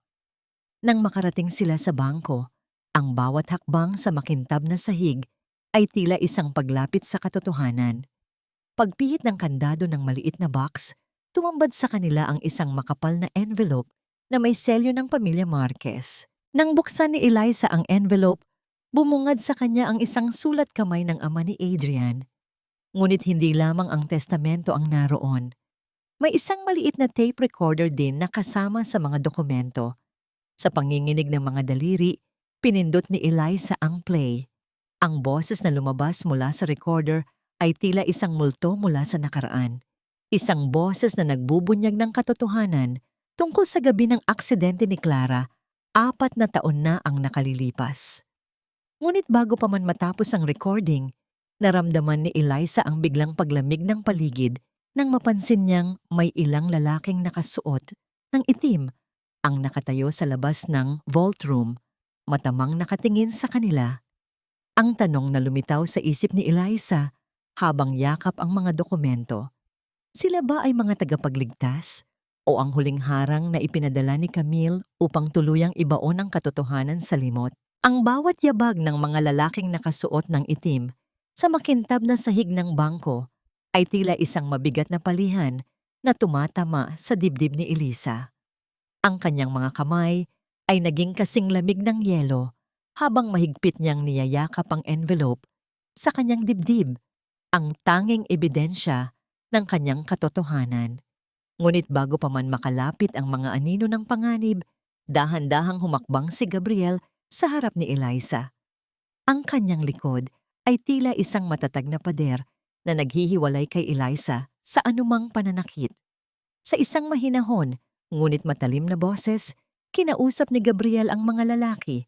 Nang makarating sila sa bangko, ang bawat hakbang sa makintab na sahig ay tila isang paglapit sa katotohanan. Pagpihit ng kandado ng maliit na box, tumambad sa kanila ang isang makapal na envelope na may selyo ng pamilya Marquez. Nang buksan ni Eliza ang envelope, bumungad sa kanya ang isang sulat kamay ng ama ni Adrian. Ngunit hindi lamang ang testamento ang naroon. May isang maliit na tape recorder din na kasama sa mga dokumento. Sa panginginig ng mga daliri, pinindot ni Eliza ang play. Ang boses na lumabas mula sa recorder ay tila isang multo mula sa nakaraan. Isang boses na nagbubunyag ng katotohanan tungkol sa gabi ng aksidente ni Clara, 4 na taon na ang nakalilipas. Ngunit bago pa man matapos ang recording, naramdaman ni Eliza ang biglang paglamig ng paligid nang mapansin niyang may ilang lalaking nakasuot ng itim ang nakatayo sa labas ng vault room, matamang nakatingin sa kanila. Ang tanong na lumitaw sa isip ni Eliza habang yakap ang mga dokumento. Sila ba ay mga tagapagligtas o ang huling harang na ipinadala ni Camille upang tuluyang ibaon ang katotohanan sa limot? Ang bawat yabag ng mga lalaking nakasuot ng itim sa makintab na sahig ng bangko ay tila isang mabigat na palihan na tumatama sa dibdib ni Eliza. Ang kanyang mga kamay ay naging kasing lamig ng yelo habang mahigpit niyang niyayakap ang envelope sa kanyang dibdib, ang tanging ebidensya ng kanyang katotohanan. Ngunit bago pa man makalapit ang mga anino ng panganib, dahan-dahang humakbang si Gabriel sa harap ni Eliza. Ang kanyang likod ay tila isang matatag na pader na naghihiwalay kay Eliza sa anumang pananakit. Sa isang mahinahon, ngunit matalim na boses, kinausap ni Gabriel ang mga lalaki,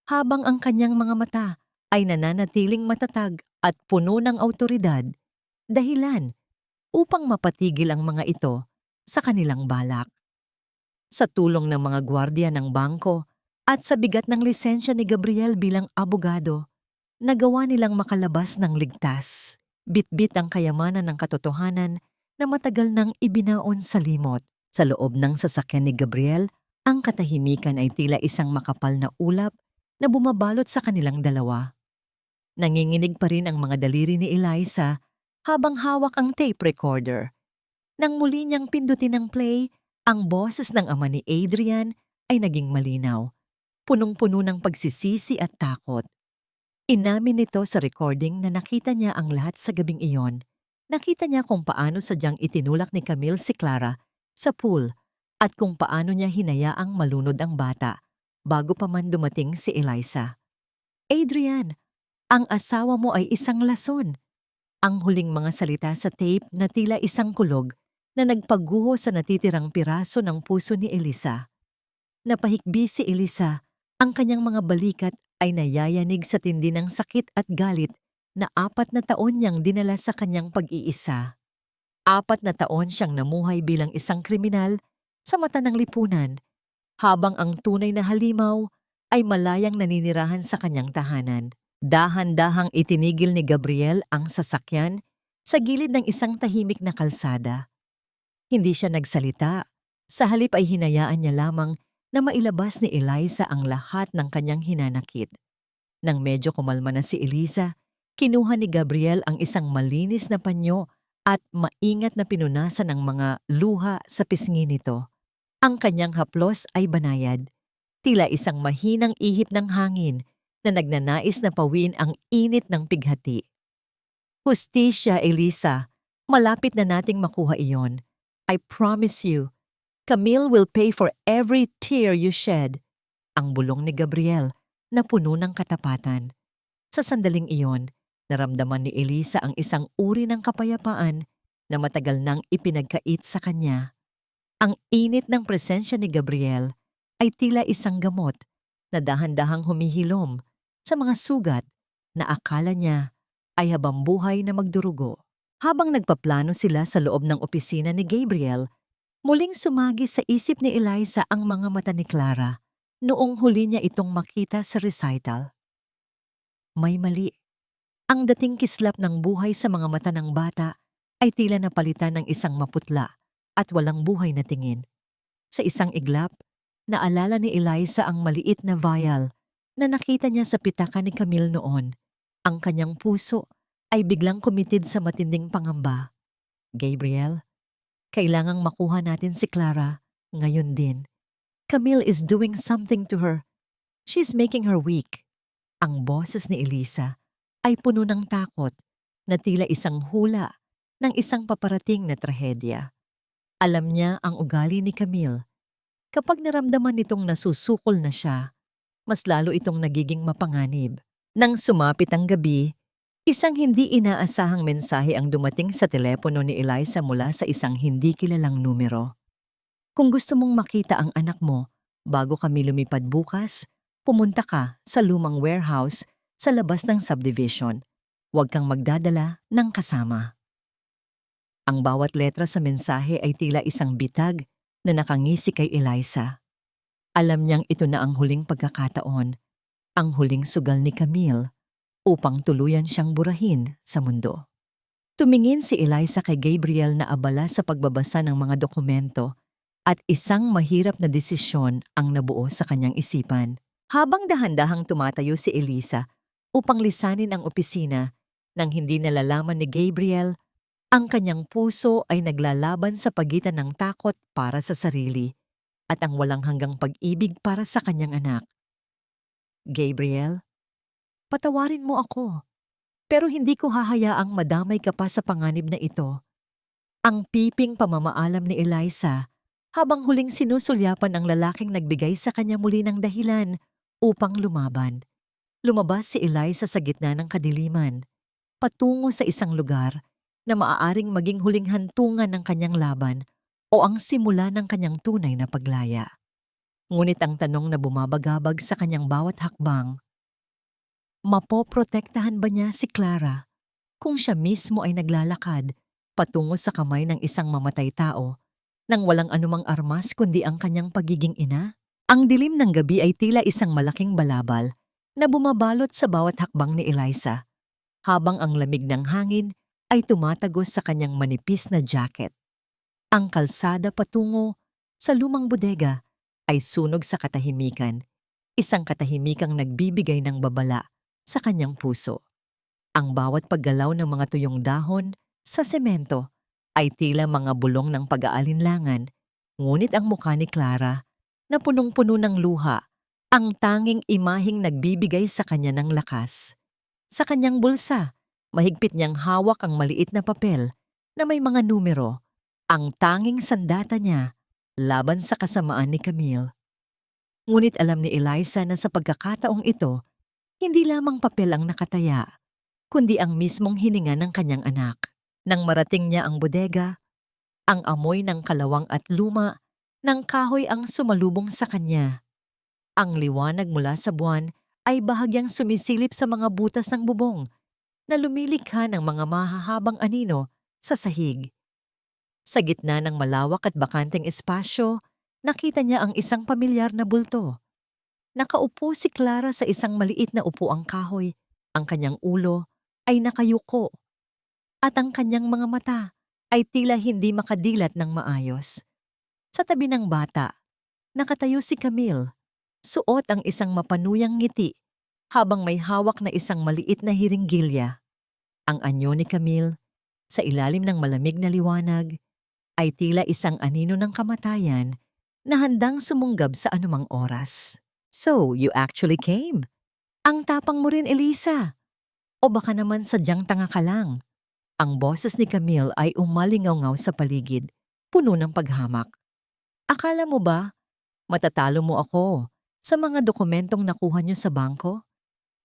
habang ang kanyang mga mata ay nananatiling matatag at puno ng awtoridad, dahilan upang mapatigil ang mga ito sa kanilang balak. Sa tulong ng mga gwardiya ng bangko at sa bigat ng lisensya ni Gabriel bilang abogado, nagawa nilang makalabas ng ligtas. Bitbit ang kayamanan ng katotohanan na matagal nang ibinaon sa limot. Sa loob ng sasakyan ni Gabriel, ang katahimikan ay tila isang makapal na ulap na bumabalot sa kanilang dalawa. Nanginginig pa rin ang mga daliri ni Eliza habang hawak ang tape recorder. Nang muli niyang pindutin ang play, ang boses ng ama ni Adrian ay naging malinaw, punong-puno ng pagsisisi at takot. Inamin nito sa recording na nakita niya ang lahat sa gabing iyon. Nakita niya kung paano sadyang itinulak ni Camille si Clara sa pool at kung paano niya hinayaang malunod ang bata bago pa man dumating si Eliza. Adrian, ang asawa mo ay isang lason. Ang huling mga salita sa tape na tila isang kulog na nagpaguho sa natitirang piraso ng puso ni Eliza. Napahikbi si Eliza, ang kanyang mga balikat ay nayayanig sa tindi ng sakit at galit na 4 na taon niyang dinala sa kanyang pag-iisa. 4 na taon siyang namuhay bilang isang kriminal sa mata ng lipunan, habang ang tunay na halimaw ay malayang naninirahan sa kanyang tahanan. Dahan-dahang itinigil ni Gabriel ang sasakyan sa gilid ng isang tahimik na kalsada. Hindi siya nagsalita. Sa halip ay hinayaan niya lamang na mailabas ni Eliza ang lahat ng kanyang hinanakit. Nang medyo kumalma na si Eliza, Kinuha ni Gabriel ang isang malinis na panyo at maingat na pinunasan ang mga luha sa pisngi nito. Ang kanyang haplos ay banayad, tila isang mahinang ihip ng hangin na nagnanais na pawiin ang init ng pighati. Hustisya, Elisa, malapit na nating makuha iyon. I promise you, Camille will pay for every tear you shed. Ang bulong ni Gabriel na puno ng katapatan. Sa sandaling iyon, naramdaman ni Elisa ang isang uri ng kapayapaan na matagal nang ipinagkait sa kanya. Ang init ng presensya ni Gabriel ay tila isang gamot na dahan-dahang humihilom sa mga sugat na akala niya ay habambuhay na magdurugo. Habang nagpaplano sila sa loob ng opisina ni Gabriel, muling sumagi sa isip ni Eliza ang mga mata ni Clara noong huli niya itong makita sa recital. May mali. Ang dating kislap ng buhay sa mga mata ng bata ay tila napalitan ng isang maputla at walang buhay na tingin. Sa isang iglap, naalala ni Eliza ang maliit na vial na nakita niya sa pitaka ni Camille noon. Ang kanyang puso ay biglang kumitid sa matinding pangamba. Gabriel, kailangang makuha natin si Clara ngayon din. Camille is doing something to her. She's making her weak. Ang boses ni Elisa ay puno ng takot na tila isang hula ng isang paparating na trahedya. Alam niya ang ugali ni Camille. Kapag naramdaman nitong nasusukol na siya, mas lalo itong nagiging mapanganib. Nang sumapit ang gabi, isang hindi inaasahang mensahe ang dumating sa telepono ni Eliza mula sa isang hindi kilalang numero. Kung gusto mong makita ang anak mo bago kami lumipad bukas, pumunta ka sa lumang warehouse sa labas ng subdivision. Huwag kang magdadala ng kasama. Ang bawat letra sa mensahe ay tila isang bitag na nakangisi kay Eliza. Alam niyang ito na ang huling pagkakataon, ang huling sugal ni Camille upang tuluyan siyang burahin sa mundo. Tumingin si Eliza kay Gabriel na abala sa pagbabasa ng mga dokumento at isang mahirap na desisyon ang nabuo sa kanyang isipan. Habang dahan-dahang tumatayo si Elisa upang lisanin ang opisina nang hindi nalalaman ni Gabriel, ang kanyang puso ay naglalaban sa pagitan ng takot para sa sarili at ang walang hanggang pag-ibig para sa kanyang anak. Gabriel, patawarin mo ako, pero hindi ko hahayaang madamay ka pa sa panganib na ito. Ang piping pamamaalam ni Eliza habang huling sinusulyapan ang lalaking nagbigay sa kanya muli ng dahilan upang lumaban. Lumabas si Eliza sa gitna ng kadiliman, patungo sa isang lugar na maaaring maging huling hantungan ng kanyang laban o ang simula ng kanyang tunay na paglaya. Ngunit ang tanong na bumabagabag sa kanyang bawat hakbang, mapoprotektahan ba niya si Clara kung siya mismo ay naglalakad patungo sa kamay ng isang mamatay tao nang walang anumang armas kundi ang kanyang pagiging ina? Ang dilim ng gabi ay tila isang malaking balabal na bumabalot sa bawat hakbang ni Eliza, habang ang lamig ng hangin ay tumatagos sa kanyang manipis na jacket. Ang kalsada patungo sa lumang bodega ay sunog sa katahimikan, isang katahimikang nagbibigay ng babala sa kanyang puso. Ang bawat paggalaw ng mga tuyong dahon sa semento ay tila mga bulong ng pag-aalinlangan, ngunit ang mukha ni Clara na punong-puno ng luha, ang tanging imaheng nagbibigay sa kanya ng lakas. Sa kanyang bulsa, mahigpit niyang hawak ang maliit na papel na may mga numero, ang tanging sandata niya laban sa kasamaan ni Camille. Ngunit alam ni Eliza na sa pagkakataong ito, hindi lamang papel ang nakataya, kundi ang mismong hininga ng kanyang anak. Nang marating niya ang bodega, ang amoy ng kalawang at luma ng kahoy ang sumalubong sa kanya. Ang liwanag mula sa buwan ay bahagyang sumisilip sa mga butas ng bubong na lumilikha ng mga mahahabang anino sa sahig. Sa gitna ng malawak at bakanteng espasyo, nakita niya ang isang pamilyar na bulto. Nakaupo si Clara sa isang maliit na upuang kahoy. Ang kanyang ulo ay nakayuko at ang kanyang mga mata ay tila hindi makadilat ng maayos. Sa tabi ng bata, nakatayo si Camille. Suot ang isang mapanuyang ngiti habang may hawak na isang maliit na hiringgilya. Ang anyo ni Camille, sa ilalim ng malamig na liwanag, ay tila isang anino ng kamatayan na handang sumunggab sa anumang oras. So, you actually came. Ang tapang mo rin, Elisa. O baka naman sadyang tanga ka lang. Ang boses ni Camille ay umalingaw-ngaw sa paligid, puno ng paghamak. Akala mo ba, matatalo mo ako sa mga dokumentong nakuha niyo sa bangko?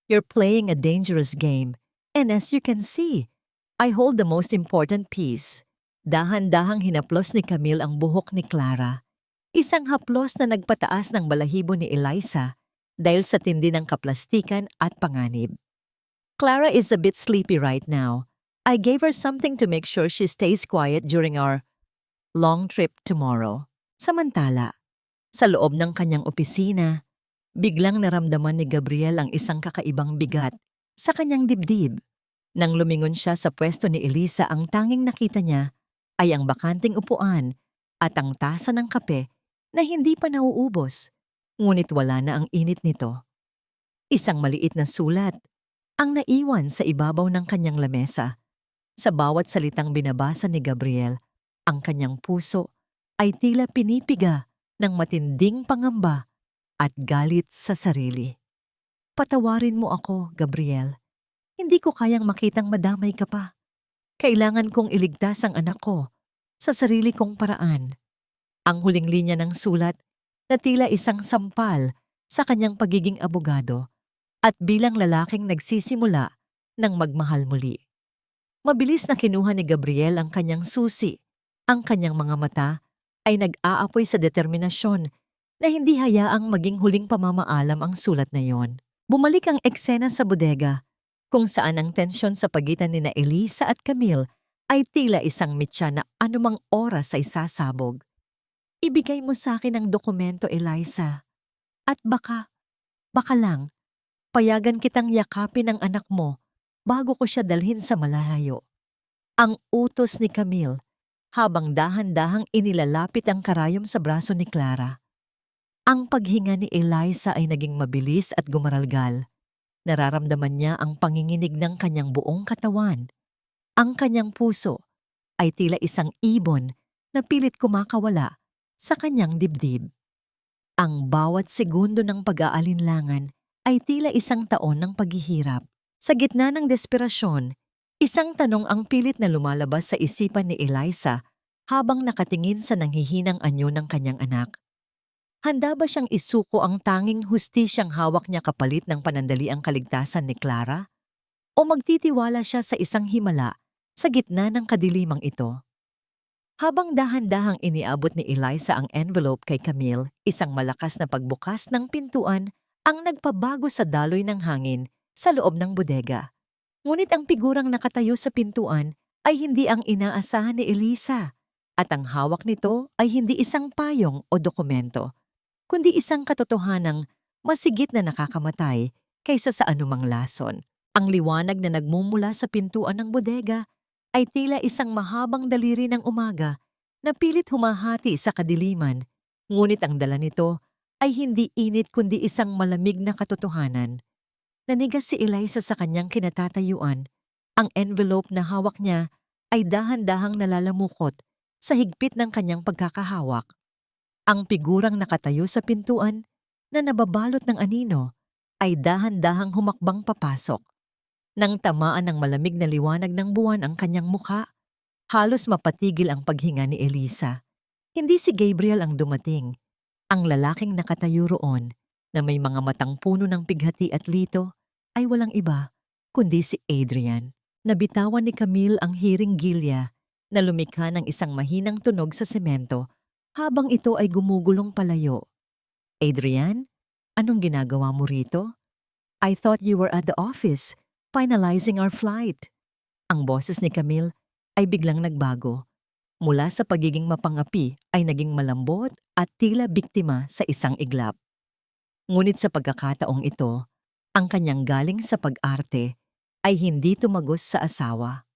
You're playing a dangerous game, and as you can see, I hold the most important piece. Dahan-dahang hinaplos ni Camille ang buhok ni Clara. Isang haplos na nagpataas ng balahibo ni Eliza dahil sa tindi ng kaplastikan at panganib. Clara is a bit sleepy right now. I gave her something to make sure she stays quiet during our long trip tomorrow. Samantala, sa loob ng kanyang opisina, biglang naramdaman ni Gabriel ang isang kakaibang bigat sa kanyang dibdib. Nang lumingon siya sa pwesto ni Elisa, ang tanging nakita niya ay ang bakanting upuan at ang tasa ng kape na hindi pa nauubos, ngunit wala na ang init nito. Isang maliit na sulat ang naiwan sa ibabaw ng kanyang lamesa. Sa bawat salitang binabasa ni Gabriel, ang kanyang puso ay tila pinipiga ng matinding pangamba at galit sa sarili. Patawarin mo ako, Gabriel. Hindi ko kayang makitang madamay ka pa. Kailangan kong iligtas ang anak ko sa sarili kong paraan. Ang huling linya ng sulat na tila isang sampal sa kanyang pagiging abogado at bilang lalaking nagsisimula ng magmahal muli. Mabilis na kinuha ni Gabriel ang kanyang susi. Ang kanyang mga mata ay nag-aapoy sa determinasyon na hindi hayaang maging huling pamamaalam ang sulat na yon. Bumalik ang eksena sa bodega, kung saan ang tensyon sa pagitan ni Elisa at Camille ay tila isang mitya na anumang oras ay sasabog. Ibigay mo sa akin ang dokumento, Eliza. At baka lang, payagan kitang yakapin ang anak mo bago ko siya dalhin sa malayo. Ang utos ni Camille habang dahan-dahang inilalapit ang karayom sa braso ni Clara. Ang paghinga ni Eliza ay naging mabilis at gumaralgal. Nararamdaman niya ang panginginig ng kanyang buong katawan. Ang kanyang puso ay tila isang ibon na pilit kumakawala sa kanyang dibdib. Ang bawat segundo ng pag-aalinlangan ay tila isang taon ng paghihirap. Sa gitna ng desperasyon, isang tanong ang pilit na lumalabas sa isipan ni Eliza habang nakatingin sa nanghihinang anyo ng kanyang anak. Handa ba siyang isuko ang tanging hustisyang hawak niya kapalit ng panandaliang kaligtasan ni Clara? O magtitiwala siya sa isang himala sa gitna ng kadilimang ito? Habang dahan-dahang iniabot ni Eliza ang envelope kay Camille, isang malakas na pagbukas ng pintuan ang nagpabago sa daloy ng hangin sa loob ng bodega. Ngunit ang figurang nakatayo sa pintuan ay hindi ang inaasahan ni Eliza, at ang hawak nito ay hindi isang payong o dokumento, kundi isang katotohanang masigit na nakakamatay kaysa sa anumang lason. Ang liwanag na nagmumula sa pintuan ng bodega ay tila isang mahabang daliri ng umaga na pilit humahati sa kadiliman, ngunit ang dala nito ay hindi init kundi isang malamig na katotohanan. Nanigas si Eliza sa kanyang kinatatayuan. Ang envelope na hawak niya ay dahan-dahang nalalamukot sa higpit ng kanyang pagkakahawak. Ang figurang nakatayo sa pintuan na nababalot ng anino ay dahan-dahang humakbang papasok. Nang tamaan ng malamig na liwanag ng buwan ang kanyang mukha, halos mapatigil ang paghinga ni Eliza. Hindi si Gabriel ang dumating. Ang lalaking nakatayo roon na may mga matang puno ng pighati at lito ay walang iba kundi si Adrian. Nabitawan ni Camille ang hiringgilya na lumikha ng isang mahinang tunog sa semento habang ito ay gumugulong palayo. Adrian, anong ginagawa mo rito? I thought you were at the office, finalizing our flight. Ang boses ni Camille ay biglang nagbago. Mula sa pagiging mapangapi ay naging malambot at tila biktima sa isang iglap. Ngunit sa pagkakataong ito, ang kanyang galing sa pag-arte ay hindi tumagos sa asawa.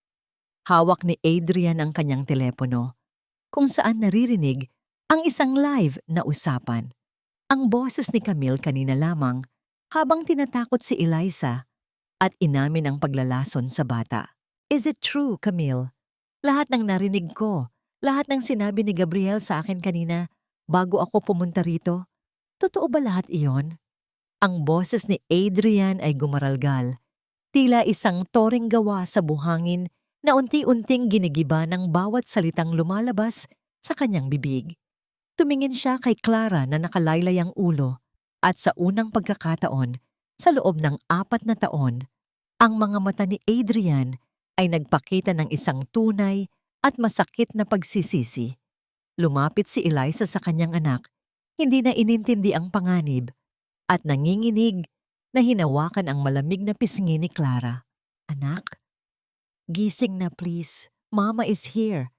Hawak ni Adrian ang kanyang telepono, kung saan naririnig ang isang live na usapan. Ang boses ni Camille kanina lamang habang tinatakot si Eliza at inamin ang paglalason sa bata. Is it true, Camille? Lahat ng narinig ko, lahat ng sinabi ni Gabriel sa akin kanina bago ako pumunta rito, totoo ba lahat iyon? Ang boses ni Adrian ay gumaralgal, tila isang toring gawa sa buhangin na unti-unting ginigiba ng bawat salitang lumalabas sa kanyang bibig. Tumingin siya kay Clara na nakalaylay ang ulo at sa unang pagkakataon, sa loob ng 4 na taon, ang mga mata ni Adrian ay nagpakita ng isang tunay at masakit na pagsisisi. Lumapit si Eliza sa kanyang anak, hindi na inintindi ang panganib, at nanginginig na hinawakan ang malamig na pisngi ni Clara. Anak, gising na please. Mama is here.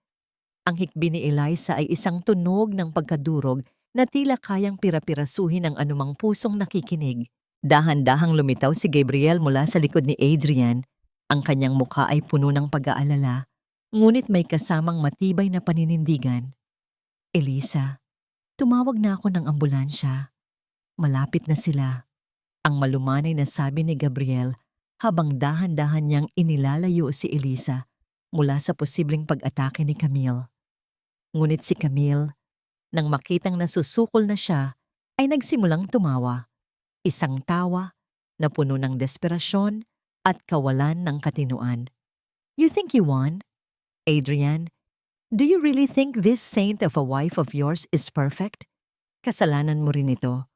Ang hikbi ni Eliza ay isang tunog ng pagkadurog na tila kayang pirapirasuhin ang anumang pusong nakikinig. Dahan-dahang lumitaw si Gabriel mula sa likod ni Adrian. Ang kanyang mukha ay puno ng pag-aalala, ngunit may kasamang matibay na paninindigan. Eliza, tumawag na ako ng ambulansya. Malapit na sila. Ang malumanay na sabi ni Gabriel habang dahan-dahan niyang inilalayo si Eliza mula sa posibleng pag-atake ni Camille. Ngunit si Camille, nang makitang nasusukol na siya, ay nagsimulang tumawa. Isang tawa na puno ng desperasyon at kawalan ng katinuan. You think you won? Adrian, do you really think this saint of a wife of yours is perfect? Kasalanan mo rin ito.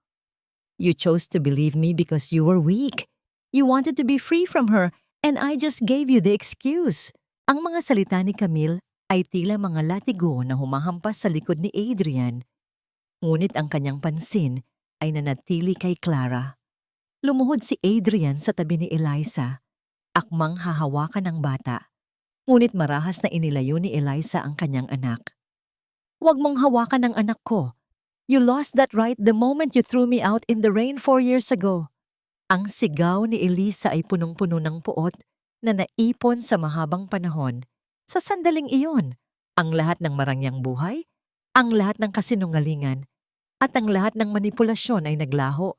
You chose to believe me because you were weak. You wanted to be free from her and I just gave you the excuse. Ang mga salita ni Camille ay tila mga latigo na humahampas sa likod ni Adrian. Ngunit ang kanyang pansin ay nanatili kay Clara. Lumuhod si Adrian sa tabi ni Eliza, akmang hahawakan ng bata. Ngunit marahas na inilayo ni Eliza ang kanyang anak. Huwag mong hawakan ang anak ko. You lost that right the moment you threw me out in the rain 4 years ago. Ang sigaw ni Eliza ay punong-puno ng puot na naipon sa mahabang panahon. Sa sandaling iyon, ang lahat ng marangyang buhay, ang lahat ng kasinungalingan, at ang lahat ng manipulasyon ay naglaho.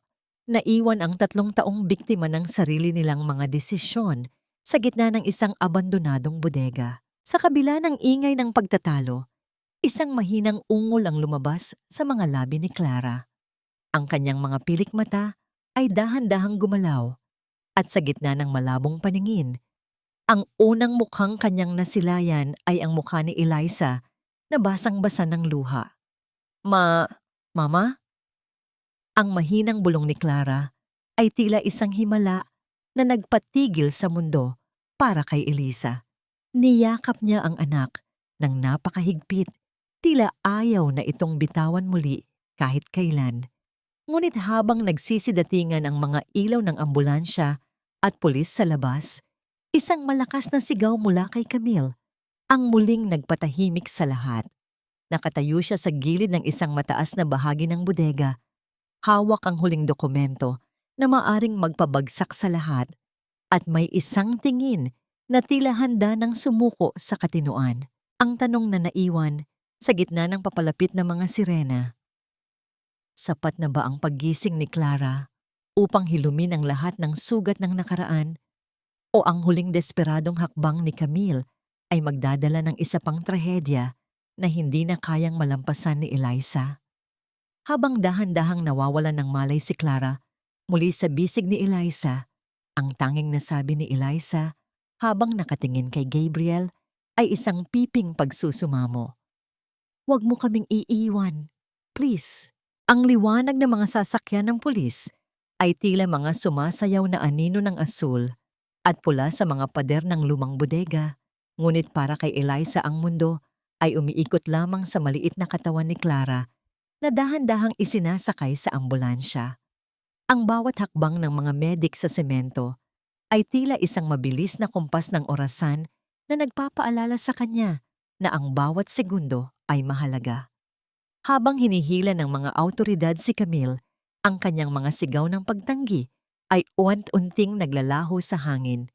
Naiwan ang 3 taong biktima ng sarili nilang mga desisyon sa gitna ng isang abandonadong bodega. Sa kabila ng ingay ng pagtatalo, isang mahinang ungol ang lumabas sa mga labi ni Clara. Ang kanyang mga pilik mata ay dahan-dahang gumalaw at sa gitna ng malabong paningin, ang unang mukhang kanyang nasilayan ay ang mukha ni Eliza na basang-basa ng luha. Mama? Ang mahinang bulong ni Clara ay tila isang himala na nagpatigil sa mundo para kay Eliza. Niyakap niya ang anak ng napakahigpit, tila ayaw na itong bitawan muli kahit kailan. Ngunit habang nagsisidatingan ang mga ilaw ng ambulansya at pulis sa labas, isang malakas na sigaw mula kay Camille ang muling nagpatahimik sa lahat. Nakatayo siya sa gilid ng isang mataas na bahagi ng bodega. Hawak ang huling dokumento na maaring magpabagsak sa lahat at may isang tingin na tila handa ng sumuko sa katinuan. Ang tanong na naiwan sa gitna ng papalapit na mga sirena. Sapat na ba ang paggising ni Clara upang hilumin ang lahat ng sugat ng nakaraan? O ang huling desperadong hakbang ni Camille ay magdadala ng isa pang trahedya na hindi na kayang malampasan ni Eliza? Habang dahan-dahang nawawalan ng malay si Clara, muli sa bisig ni Eliza, ang tanging nasabi ni Eliza habang nakatingin kay Gabriel ay isang piping pagsusumamo. Huwag mo kaming iiwan. Please. Ang liwanag ng mga sasakyan ng pulis ay tila mga sumasayaw na anino ng asul at pula sa mga pader ng lumang bodega. Ngunit para kay Eliza ang mundo ay umiikot lamang sa maliit na katawan ni Clara na dahan-dahang isinasakay sa ambulansya. Ang bawat hakbang ng mga medik sa semento ay tila isang mabilis na kumpas ng orasan na nagpapaalala sa kanya na ang bawat segundo ay mahalaga. Habang hinihila ng mga awtoridad si Camille, ang kanyang mga sigaw ng pagtanggi ay unt-unting naglalaho sa hangin.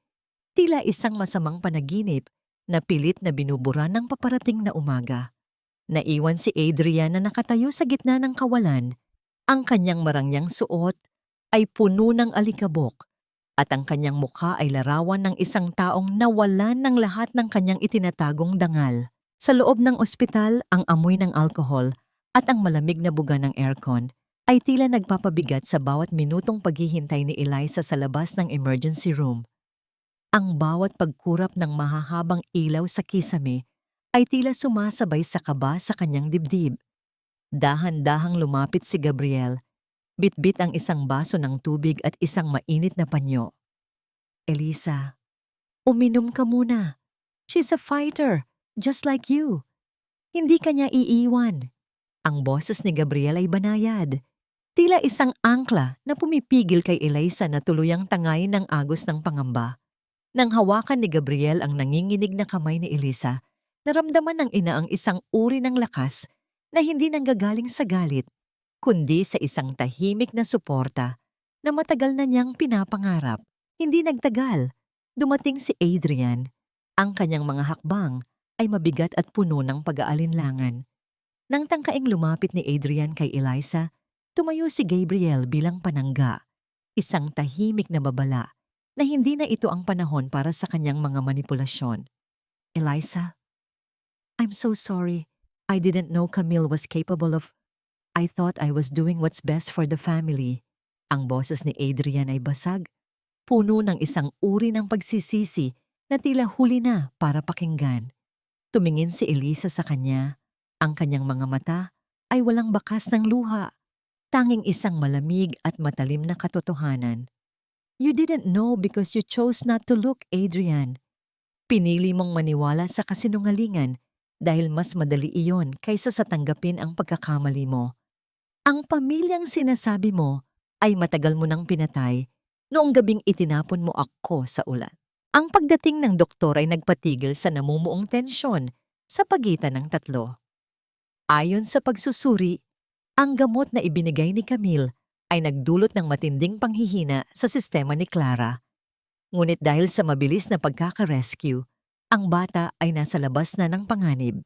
Tila isang masamang panaginip na pilit na binubura ng paparating na umaga. Naiwan si Adrian na nakatayo sa gitna ng kawalan. Ang kanyang marangyang suot ay puno ng alikabok at ang kanyang mukha ay larawan ng isang taong nawalan ng lahat ng kanyang itinatagong dangal. Sa loob ng ospital, ang amoy ng alkohol at ang malamig na buga ng aircon ay tila nagpapabigat sa bawat minutong paghihintay ni Eliza sa labas ng emergency room. Ang bawat pagkurap ng mahahabang ilaw sa kisame ay tila sumasabay sa kaba sa kanyang dibdib. Dahan-dahang lumapit si Gabriel, bitbit ang isang baso ng tubig at isang mainit na panyo. Eliza, uminom ka muna. She's a fighter, just like you. Hindi ka niya iiwan. Ang boses ni Gabriel ay banayad. Tila isang angkla na pumipigil kay Eliza na tuluyang tangayin ng agos ng pangamba. Nang hawakan ni Gabriel ang nanginginig na kamay ni Eliza, naramdaman ng ina ang isang uri ng lakas na hindi nanggagaling sa galit, kundi sa isang tahimik na suporta na matagal na niyang pinapangarap. Hindi nagtagal. Dumating si Adrian. Ang kanyang mga hakbang ay mabigat at puno ng pag-aalinlangan. Nang tangkaing lumapit ni Adrian kay Eliza, tumayo si Gabriel bilang panangga, isang tahimik na babala na hindi na ito ang panahon para sa kanyang mga manipulasyon. Eliza, I'm so sorry. I didn't know Camille was capable of... I thought I was doing what's best for the family. Ang boses ni Adrian ay basag, puno ng isang uri ng pagsisisi na tila huli na para pakinggan. Tumingin si Eliza sa kanya. Ang kanyang mga mata ay walang bakas ng luha, tanging isang malamig at matalim na katotohanan. You didn't know because you chose not to look, Adrian. Pinili mong maniwala sa kasinungalingan dahil mas madali iyon kaysa sa tanggapin ang pagkakamali mo. Ang pamilyang sinasabi mo ay matagal mo nang pinatay noong gabing itinapon mo ako sa ulan. Ang pagdating ng doktor ay nagpatigil sa namumuong tensyon sa pagitan ng tatlo. Ayon sa pagsusuri, ang gamot na ibinigay ni Camille ay nagdulot ng matinding panghihina sa sistema ni Clara. Ngunit dahil sa mabilis na pagkaka-rescue, ang bata ay nasa labas na ng panganib.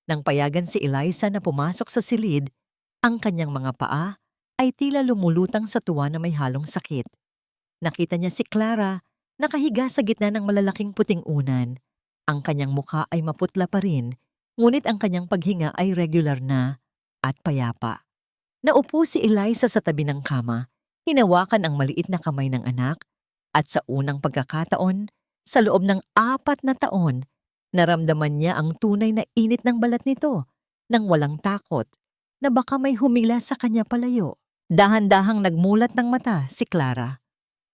Nang payagan si Eliza na pumasok sa silid, ang kanyang mga paa ay tila lumulutang sa tuwa na may halong sakit. Nakita niya si Clara, nakahiga sa gitna ng malalaking puting unan. Ang kanyang mukha ay maputla pa rin, ngunit ang kanyang paghinga ay regular na at payapa. Naupo si Eliza sa tabi ng kama, hinawakan ang maliit na kamay ng anak, at sa unang pagkakataon, sa loob ng 4 na taon, naramdaman niya ang tunay na init ng balat nito nang walang takot na baka may humila sa kanya palayo. Dahan-dahang nagmulat ng mata si Clara.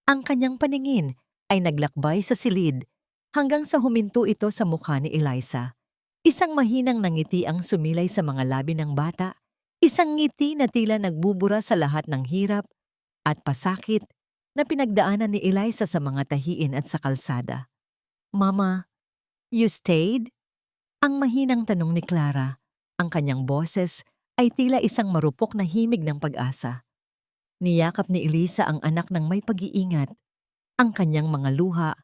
Ang kanyang paningin ay naglakbay sa silid hanggang sa huminto ito sa mukha ni Eliza. Isang mahinang nangiti ang sumilay sa mga labi ng bata. Isang ngiti na tila nagbubura sa lahat ng hirap at pasakit na pinagdaanan ni Eliza sa mga tahiin at sa kalsada. Mama, you stayed? Ang mahinang tanong ni Clara. Ang kanyang boses ay tila isang marupok na himig ng pag-asa. Niyakap ni Eliza ang anak ng may pag-iingat. Ang kanyang mga luha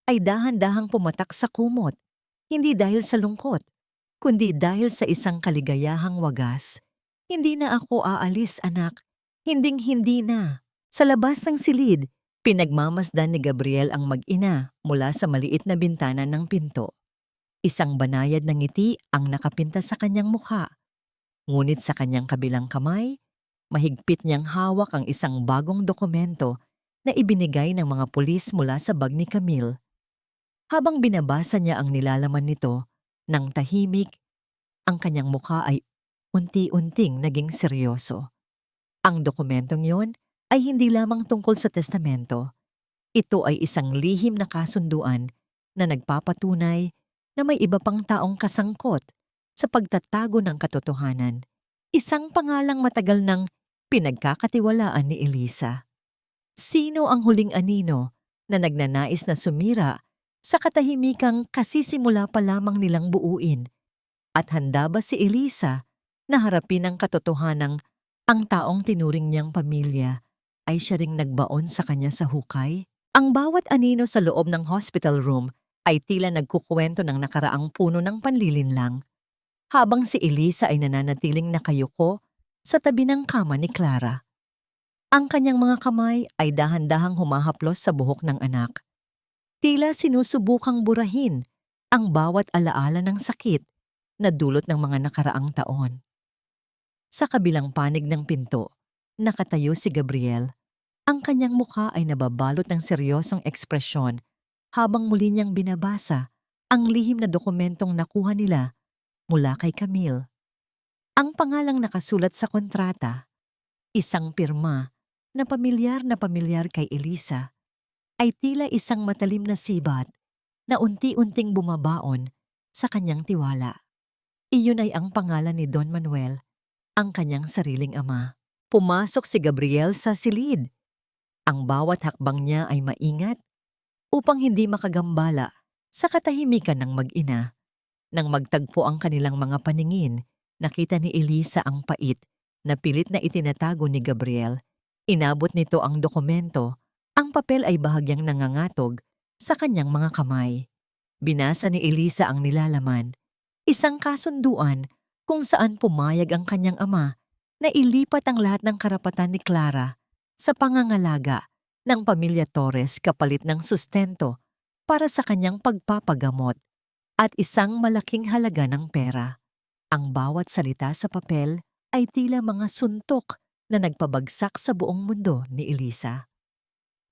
ay dahan-dahang pumatak sa kumot, hindi dahil sa lungkot, kundi dahil sa isang kaligayahang wagas. Hindi na ako aalis, anak. Hinding-hindi na. Sa labas ng silid, pinagmamasdan ni Gabriel ang mag-ina mula sa maliit na bintana ng pinto. Isang banayad na ngiti ang nakapinta sa kanyang mukha. Ngunit sa kanyang kabilang kamay, mahigpit niyang hawak ang isang bagong dokumento na ibinigay ng mga pulis mula sa bag ni Camille. Habang binabasa niya ang nilalaman nito, nang tahimik, ang kanyang mukha ay unti-unting naging seryoso. Ang dokumentong yon ay hindi lamang tungkol sa testamento. Ito ay isang lihim na kasunduan na nagpapatunay na may iba pang taong kasangkot sa pagtatago ng katotohanan. Isang pangalang matagal nang pinagkakatiwalaan ni Eliza. Sino ang huling anino na nagnanais na sumira sa katahimikang kasisimula pa lamang nilang buuin? At handa ba si Eliza na harapin ang katotohanang ang taong tinuring niyang pamilya ay siya ring nagbaon sa kanya sa hukay? Ang bawat anino sa loob ng hospital room ay tila nagkukwento ng nakaraang puno ng panlilinlang, habang si Eliza ay nananatiling nakayuko sa tabi ng kama ni Clara. Ang kanyang mga kamay ay dahan-dahang humahaplos sa buhok ng anak. Tila sinusubukang burahin ang bawat alaala ng sakit na dulot ng mga nakaraang taon. Sa kabilang panig ng pinto, nakatayo si Gabriel. Ang kanyang mukha ay nababalot ng seryosong ekspresyon habang muli niyang binabasa ang lihim na dokumentong nakuha nila mula kay Camille. Ang pangalang nakasulat sa kontrata, isang pirma na pamilyar kay Elisa, ay tila isang matalim na sibat na unti-unting bumabaon sa kanyang tiwala. Iyon ay ang pangalan ni Don Manuel, ang kanyang sariling ama. Pumasok si Gabriel sa silid. Ang bawat hakbang niya ay maingat upang hindi makagambala sa katahimikan ng mag-ina. Nang magtagpo ang kanilang mga paningin, nakita ni Elisa ang pait na pilit na itinatago ni Gabriel. Inabot nito ang dokumento. Ang papel ay bahagyang nangangatog sa kanyang mga kamay. Binasa ni Elisa ang nilalaman. Isang kasunduan kung saan pumayag ang kanyang ama na ilipat ang lahat ng karapatan ni Clara sa pangangalaga ng pamilya Torres kapalit ng sustento para sa kanyang pagpapagamot at isang malaking halaga ng pera. Ang bawat salita sa papel ay tila mga suntok na nagpabagsak sa buong mundo ni Elisa.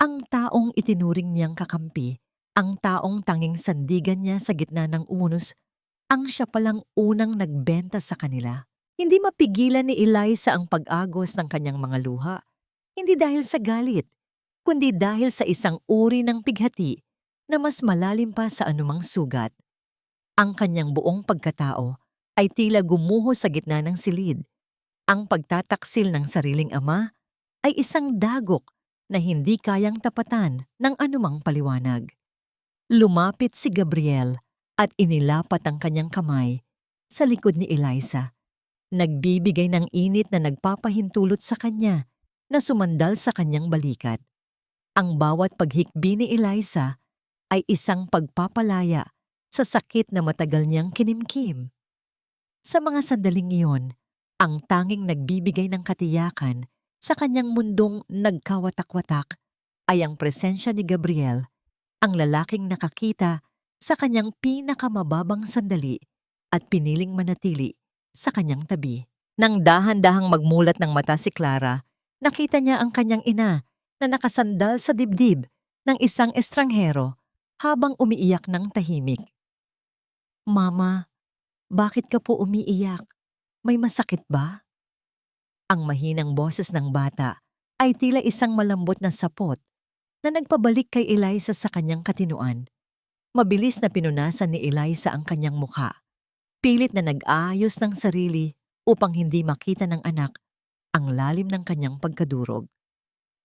Ang taong itinuring niyang kakampi, ang taong tanging sandigan niya sa gitna ng unos, ang siya palang unang nagbenta sa kanila. Hindi mapigilan ni Eliza ang pag-agos ng kanyang mga luha, hindi dahil sa galit, kundi dahil sa isang uri ng pighati na mas malalim pa sa anumang sugat. Ang kanyang buong pagkatao ay tila gumuho sa gitna ng silid. Ang pagtataksil ng sariling ama ay isang dagok na hindi kayang tapatan ng anumang paliwanag. Lumapit si Gabriel at inilapat ang kanyang kamay sa likod ni Eliza. Nagbibigay ng init na nagpapahintulot sa kanya na sumandal sa kanyang balikat. Ang bawat paghikbi ni Eliza ay isang pagpapalaya sa sakit na matagal niyang kinimkim. Sa mga sandaling iyon, ang tanging nagbibigay ng katiyakan sa kanyang mundong nagkawatak-watak ay ang presensya ni Gabriel, ang lalaking nakakita sa kanyang pinakamababang sandali at piniling manatili sa kanyang tabi. Nang dahan-dahang magmulat ng mata si Clara, nakita niya ang kanyang ina na nakasandal sa dibdib ng isang estranghero habang umiiyak ng tahimik. "Mama, bakit ka po umiiyak? May masakit ba?" Ang mahinang boses ng bata ay tila isang malambot na sapot na nagpabalik kay Eliza sa kanyang katinuan. Mabilis na pinunasan ni Eliza ang kanyang mukha. Pilit na nag-aayos ng sarili upang hindi makita ng anak ang lalim ng kanyang pagkadurog.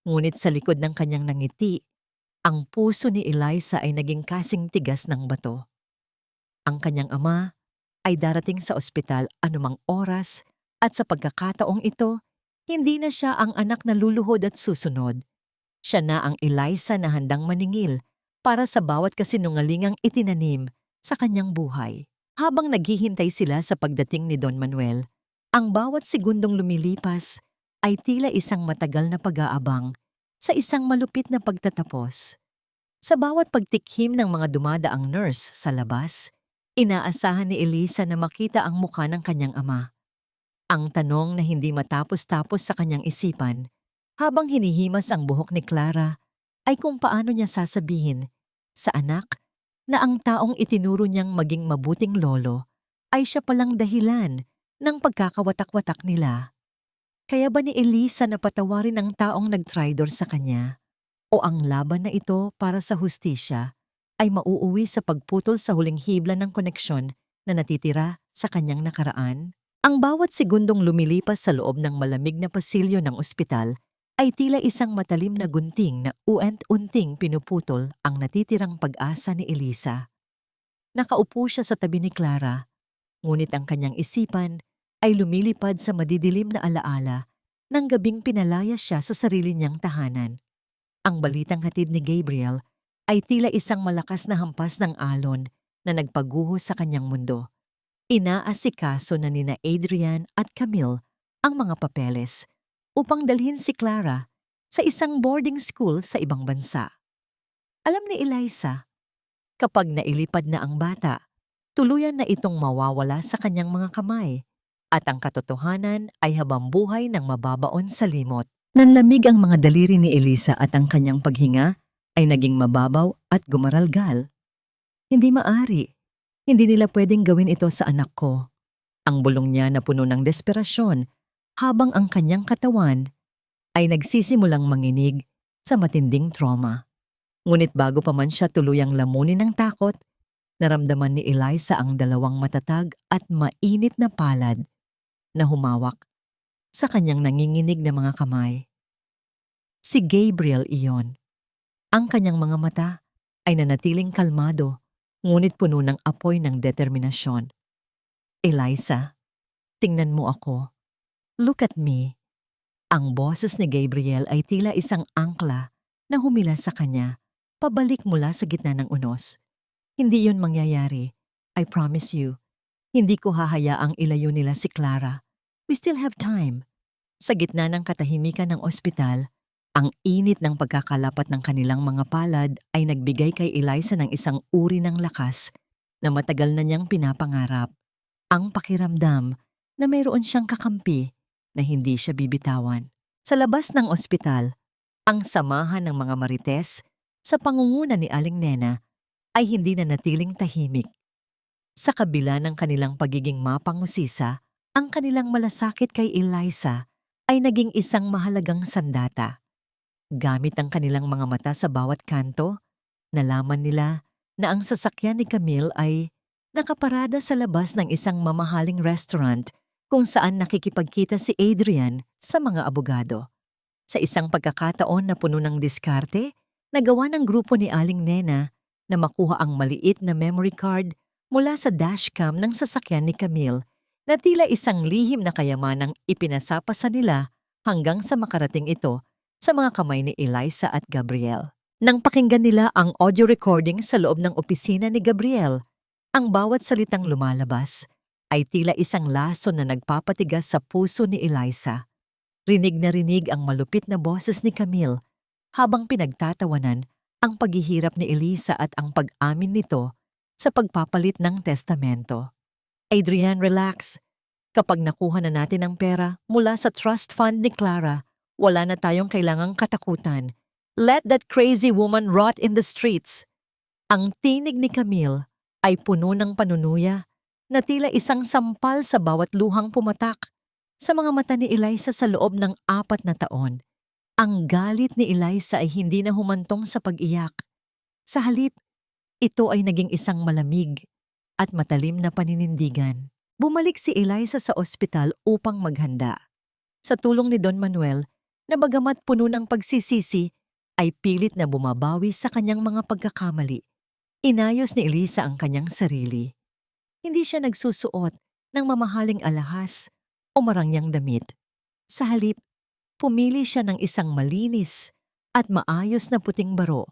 Ngunit sa likod ng kanyang nangiti, ang puso ni Eliza ay naging kasing tigas ng bato. Ang kanyang ama ay darating sa ospital anumang oras at sa pagkakataong ito, hindi na siya ang anak na luluhod at susunod. Siya na ang Eliza na handang maningil para sa bawat kasinungalingang itinanim sa kanyang buhay. Habang naghihintay sila sa pagdating ni Don Manuel, ang bawat segundong lumilipas ay tila isang matagal na pag-aabang sa isang malupit na pagtatapos. Sa bawat pagtikhim ng mga dumadaang nurse sa labas, inaasahan ni Elisa na makita ang mukha ng kanyang ama. Ang tanong na hindi matapos-tapos sa kanyang isipan habang hinihimas ang buhok ni Clara ay kung paano niya sasabihin sa anak na ang taong itinuro niyang maging mabuting lolo ay siya palang dahilan ng pagkakawatak-watak nila. Kaya ba ni Elisa na patawarin ang taong nagtraidor sa kanya? O ang laban na ito para sa hustisya ay mauuwi sa pagputol sa huling hibla ng koneksyon na natitira sa kanyang nakaraan? Ang bawat segundong lumilipas sa loob ng malamig na pasilyo ng ospital ay tila isang matalim na gunting na uent-unting pinuputol ang natitirang pag-asa ni Elisa. Nakaupo siya sa tabi ni Clara, ngunit ang kanyang isipan ay lumilipad sa madidilim na alaala ng gabing pinalaya siya sa sarili niyang tahanan. Ang balitang hatid ni Gabriel ay tila isang malakas na hampas ng alon na nagpaguho sa kanyang mundo. Inaasikaso na nina Adrian at Camille ang mga papeles upang dalhin si Clara sa isang boarding school sa ibang bansa. Alam ni Eliza, kapag nailipad na ang bata, tuluyan na itong mawawala sa kanyang mga kamay at ang katotohanan ay habang buhay ng mababaon sa limot. Nanlamig ang mga daliri ni Eliza at ang kanyang paghinga ay naging mababaw at gumaralgal. Hindi maari. Hindi nila pwedeng gawin ito sa anak ko. Ang bulong niya na puno ng desperasyon habang ang kanyang katawan ay nagsisimulang manginig sa matinding trauma. Ngunit bago pa man siya tuluyang lamunin ng takot, naramdaman ni Eliza ang dalawang matatag at mainit na palad na humawak sa kanyang nanginginig na mga kamay. Si Gabriel iyon. Ang kanyang mga mata ay nanatiling kalmado, ngunit puno ng apoy ng determinasyon. Eliza, tingnan mo ako. Look at me. Ang boses ni Gabriel ay tila isang angkla na humila sa kanya, pabalik mula sa gitna ng unos. Hindi yun mangyayari. I promise you. Hindi ko hahayaang ilayo nila si Clara. We still have time. Sa gitna ng katahimikan ng ospital, ang init ng pagkakalapat ng kanilang mga palad ay nagbigay kay Eliza ng isang uri ng lakas na matagal na niyang pinapangarap. Ang pakiramdam na mayroon siyang kakampi na hindi siya bibitawan. Sa labas ng ospital, ang samahan ng mga marites sa pangunguna ni Aling Nena ay hindi na natiling tahimik. Sa kabila ng kanilang pagiging mapangusisa, ang kanilang malasakit kay Eliza ay naging isang mahalagang sandata. Gamit ang kanilang mga mata sa bawat kanto, nalaman nila na ang sasakyan ni Camille ay nakaparada sa labas ng isang mamahaling restaurant kung saan nakikipagkita si Adrian sa mga abogado. Sa isang pagkakataon na puno ng diskarte, nagawa ng grupo ni Aling Nena na makuha ang maliit na memory card mula sa dashcam ng sasakyan ni Camille na tila isang lihim na kayamanang ipinasapa sa nila hanggang sa makarating ito sa mga kamay ni Eliza at Gabriel. Nang pakinggan nila ang audio recording sa loob ng opisina ni Gabriel, ang bawat salitang lumalabas ay tila isang laso na nagpapatigas sa puso ni Eliza. Rinig na rinig ang malupit na boses ni Camille habang pinagtatawanan ang paghihirap ni Eliza at ang pag-amin nito sa pagpapalit ng testamento. Adrian, relax. Kapag nakuha na natin ang pera mula sa trust fund ni Clara, wala na tayong kailangang katakutan. Let that crazy woman rot in the streets. Ang tinig ni Camille ay puno ng panunuya na tila isang sampal sa bawat luhang pumatak sa mga mata ni Eliza sa loob ng 4 na taon. Ang galit ni Eliza ay hindi na humantong sa pag-iyak. Sa halip, ito ay naging isang malamig at matalim na paninindigan. Bumalik si Eliza sa ospital upang maghanda. Sa tulong ni Don Manuel, na bagamat puno ng pagsisisi, ay pilit na bumabawi sa kanyang mga pagkakamali. Inayos ni Eliza ang kanyang sarili. Hindi siya nagsusuot ng mamahaling alahas o marangyang damit. Sa halip, pumili siya ng isang malinis at maayos na puting baro,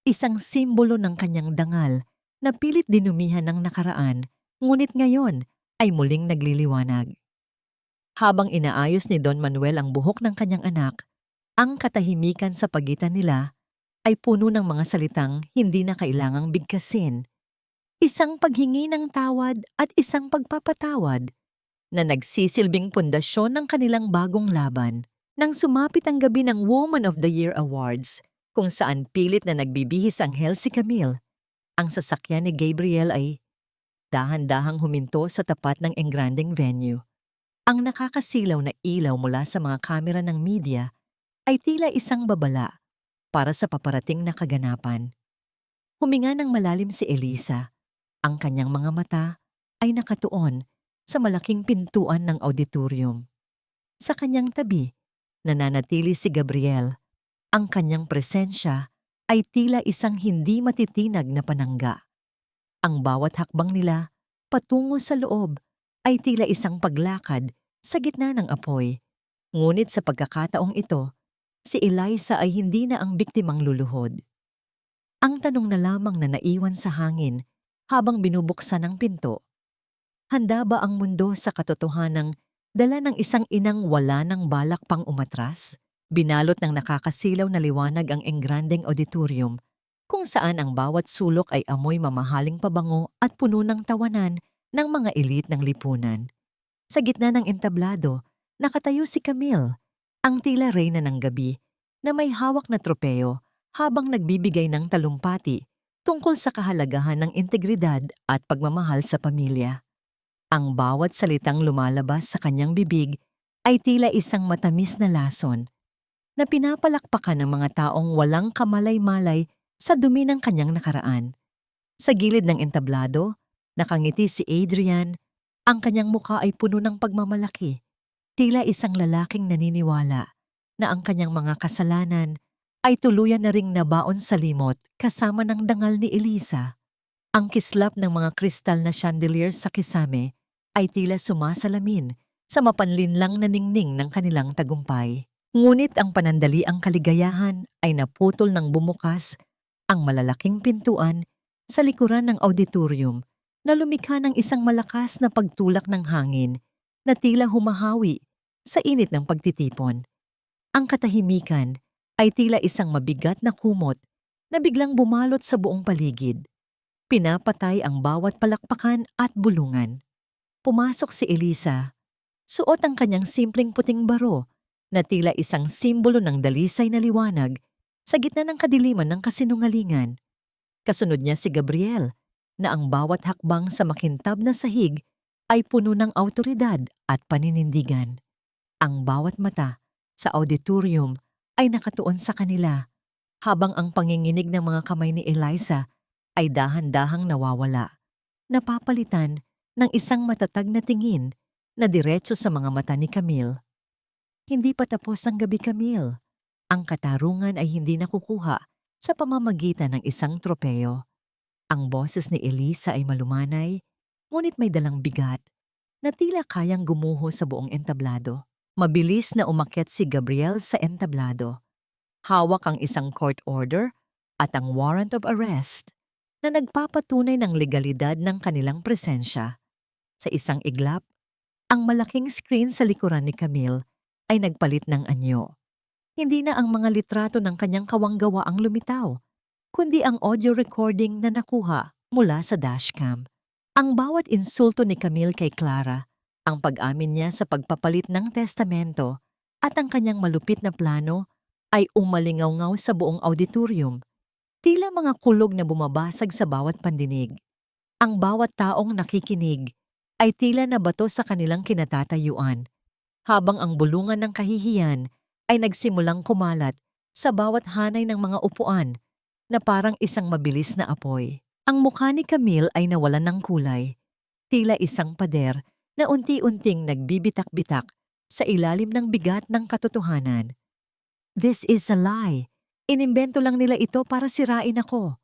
isang simbolo ng kanyang dangal na pilit dinumihan ng nakaraan, ngunit ngayon ay muling nagliliwanag. Habang inaayos ni Don Manuel ang buhok ng kanyang anak, ang katahimikan sa pagitan nila ay puno ng mga salitang hindi na kailangang bigkasin. Isang paghingi ng tawad at isang pagpapatawad na nagsisilbing pundasyon ng kanilang bagong laban. Nang sumapit ang gabi ng Woman of the Year Awards, kung saan pilit na nagbibihis ang hell si Camille, ang sasakyan ni Gabriel ay dahan-dahang huminto sa tapat ng engranding venue. Ang nakakasilaw na ilaw mula sa mga kamera ng media ay tila isang babala para sa paparating na kaganapan. Huminga ng malalim si Eliza. Ang kanyang mga mata ay nakatuon sa malaking pintuan ng auditorium. Sa kanyang tabi, nananatili si Gabriel. Ang kanyang presensya ay tila isang hindi matitinag na panangga. Ang bawat hakbang nila patungo sa loob ay tila isang paglakad sa gitna ng apoy. Ngunit sa pagkakataong ito, si Eliza ay hindi na ang biktimang luluhod. Ang tanong na lamang na naiwan sa hangin habang binubuksan ang pinto. Handa ba ang mundo sa katotohanang dala ng isang inang wala ng balak pang umatras? Binalot ng nakakasilaw na liwanag ang engrandeng auditorium, kung saan ang bawat sulok ay amoy mamahaling pabango at puno ng tawanan ng mga elite ng lipunan. Sa gitna ng entablado, nakatayo si Camille, ang tila reyna ng gabi, na may hawak na tropeo habang nagbibigay ng talumpati tungkol sa kahalagahan ng integridad at pagmamahal sa pamilya. Ang bawat salitang lumalabas sa kanyang bibig ay tila isang matamis na lason na pinapalakpakan ng mga taong walang kamalay-malay sa dumi ng kanyang nakaraan. Sa gilid ng entablado, nakangiti si Adrian. Ang kanyang mukha ay puno ng pagmamalaki, tila isang lalaking naniniwala na ang kanyang mga kasalanan ay tuluyan na ring nabaon sa limot kasama ng dangal ni Elisa. Ang kislap ng mga kristal na chandeliers sa kisame ay tila sumasalamin sa mapanlinlang na ningning ng kanilang tagumpay. Ngunit ang panandaliang kaligayahan ay naputol ng bumukas ang malalaking pintuan sa likuran ng auditorium na lumikha ng isang malakas na pagtulak ng hangin na tila humahawi sa init ng pagtitipon. Ang katahimikan ay tila isang mabigat na kumot na biglang bumalot sa buong paligid. Pinapatay ang bawat palakpakan at bulungan. Pumasok si Elisa. Suot ang kanyang simpleng puting baro na tila isang simbolo ng dalisay na liwanag sa gitna ng kadiliman ng kasinungalingan. Kasunod niya si Gabriel, na ang bawat hakbang sa makintab na sahig ay puno ng awtoridad at paninindigan. Ang bawat mata sa auditorium ay nakatuon sa kanila, habang ang panginginig ng mga kamay ni Eliza ay dahan-dahang nawawala, napapalitan ng isang matatag na tingin na diretso sa mga mata ni Camille. Hindi pa tapos ang gabi, Camille. Ang katarungan ay hindi nakukuha sa pamamagitan ng isang tropeo. Ang boses ni Elisa ay malumanay, ngunit may dalang bigat na tila kayang gumuho sa buong entablado. Mabilis na umakyat si Gabriel sa entablado. Hawak ang isang court order at ang warrant of arrest na nagpapatunay ng legalidad ng kanilang presensya. Sa isang iglap, ang malaking screen sa likuran ni Camille ay nagpalit ng anyo. Hindi na ang mga litrato ng kanyang kawanggawa ang lumitaw, kundi ang audio recording na nakuha mula sa dashcam. Ang bawat insulto ni Camille kay Clara, ang pag-amin niya sa pagpapalit ng testamento at ang kanyang malupit na plano ay umalingaw-ngaw sa buong auditorium. Tila mga kulog na bumabasag sa bawat pandinig. Ang bawat taong nakikinig ay tila nabato sa kanilang kinatatayuan, habang ang bulungan ng kahihiyan ay nagsimulang kumalat sa bawat hanay ng mga upuan na parang isang mabilis na apoy. Ang mukha ni Camille ay nawalan ng kulay, tila isang pader na unti-unting nagbibitak-bitak sa ilalim ng bigat ng katotohanan. This is a lie. Inimbento lang nila ito para sirain ako.